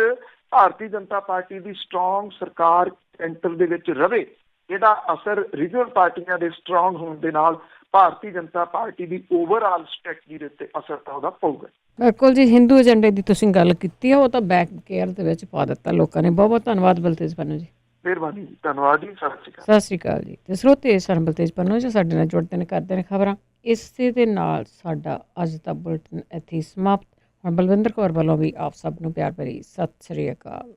ਭਾਰਤੀ ਜਨਤਾ ਪਾਰਟੀ ਦੀ ਸਟਰੋਂਗ ਸਰਕਾਰ ਸੈਂਟਰ ਦੇ ਵਿੱਚ ਰਵੇ, ਇਹਦਾ ਅਸਰ ਰੀਜਨਲ ਪਾਰਟੀਆਂ ਦੇ ਸਟਰੋਂਗ ਹੋਣ ਦੇ ਨਾਲ ਭਾਰਤੀ ਜਨਤਾ ਪਾਰਟੀ ਦੀ ਓਵਰਆਲ ਸਟ੍ਰੈਟਜੀ ਦੇ ਉੱਤੇ ਅਸਰ ਤਾਂ ਉਹਦਾ ਪਊਗਾ। ਬਿਲਕੁਲ ਜੀ, ਹਿੰਦੂ ਏਜੰਡੇ ਦੀ ਤੁਸੀਂ ਗੱਲ ਕੀਤੀ ਹੈ, ਉਹ ਤਾਂ ਬੈਕ ਕੇਅਰ ਦੇ ਵਿੱਚ ਪਾ ਦਿੱਤਾ ਲੋਕਾਂ ਨੇ। ਬਹੁਤ ਬਹੁਤ ਧੰਨਵਾਦ ਬਲਤੇਜ ਪੰਨੂ ਜੀ। ਮਿਹਰਬਾਨੀ ਜੀ, ਧੰਨਵਾਦ ਜੀ, ਸਤਿ ਸ਼੍ਰੀ ਅਕਾਲ ਜੀ। ਤੇ ਸਰੋਤੇ ਸਨ ਬਲਤੇਜ ਪੰਨੂ ਜੀ ਸਾਡੇ ਨਾਲ ਜੁੜਦੇ ਨੇ, ਕਰਦੇ ਨੇ ਖਬਰਾਂ। ਇਸੇ ਦੇ ਨਾਲ ਸਾਡਾ ਅੱਜ ਦਾ ਬੁਲਟਨ ਇੱਥੇ ਸਮਾਪਤ। ਹੁਣ ਬਲਵਿੰਦਰ ਕੌਰ ਵੱਲੋਂ ਵੀ ਆਪ ਸਭ ਨੂੰ ਪਿਆਰ ਭਰੀ ਸਤਿ ਸ੍ਰੀ ਅਕਾਲ।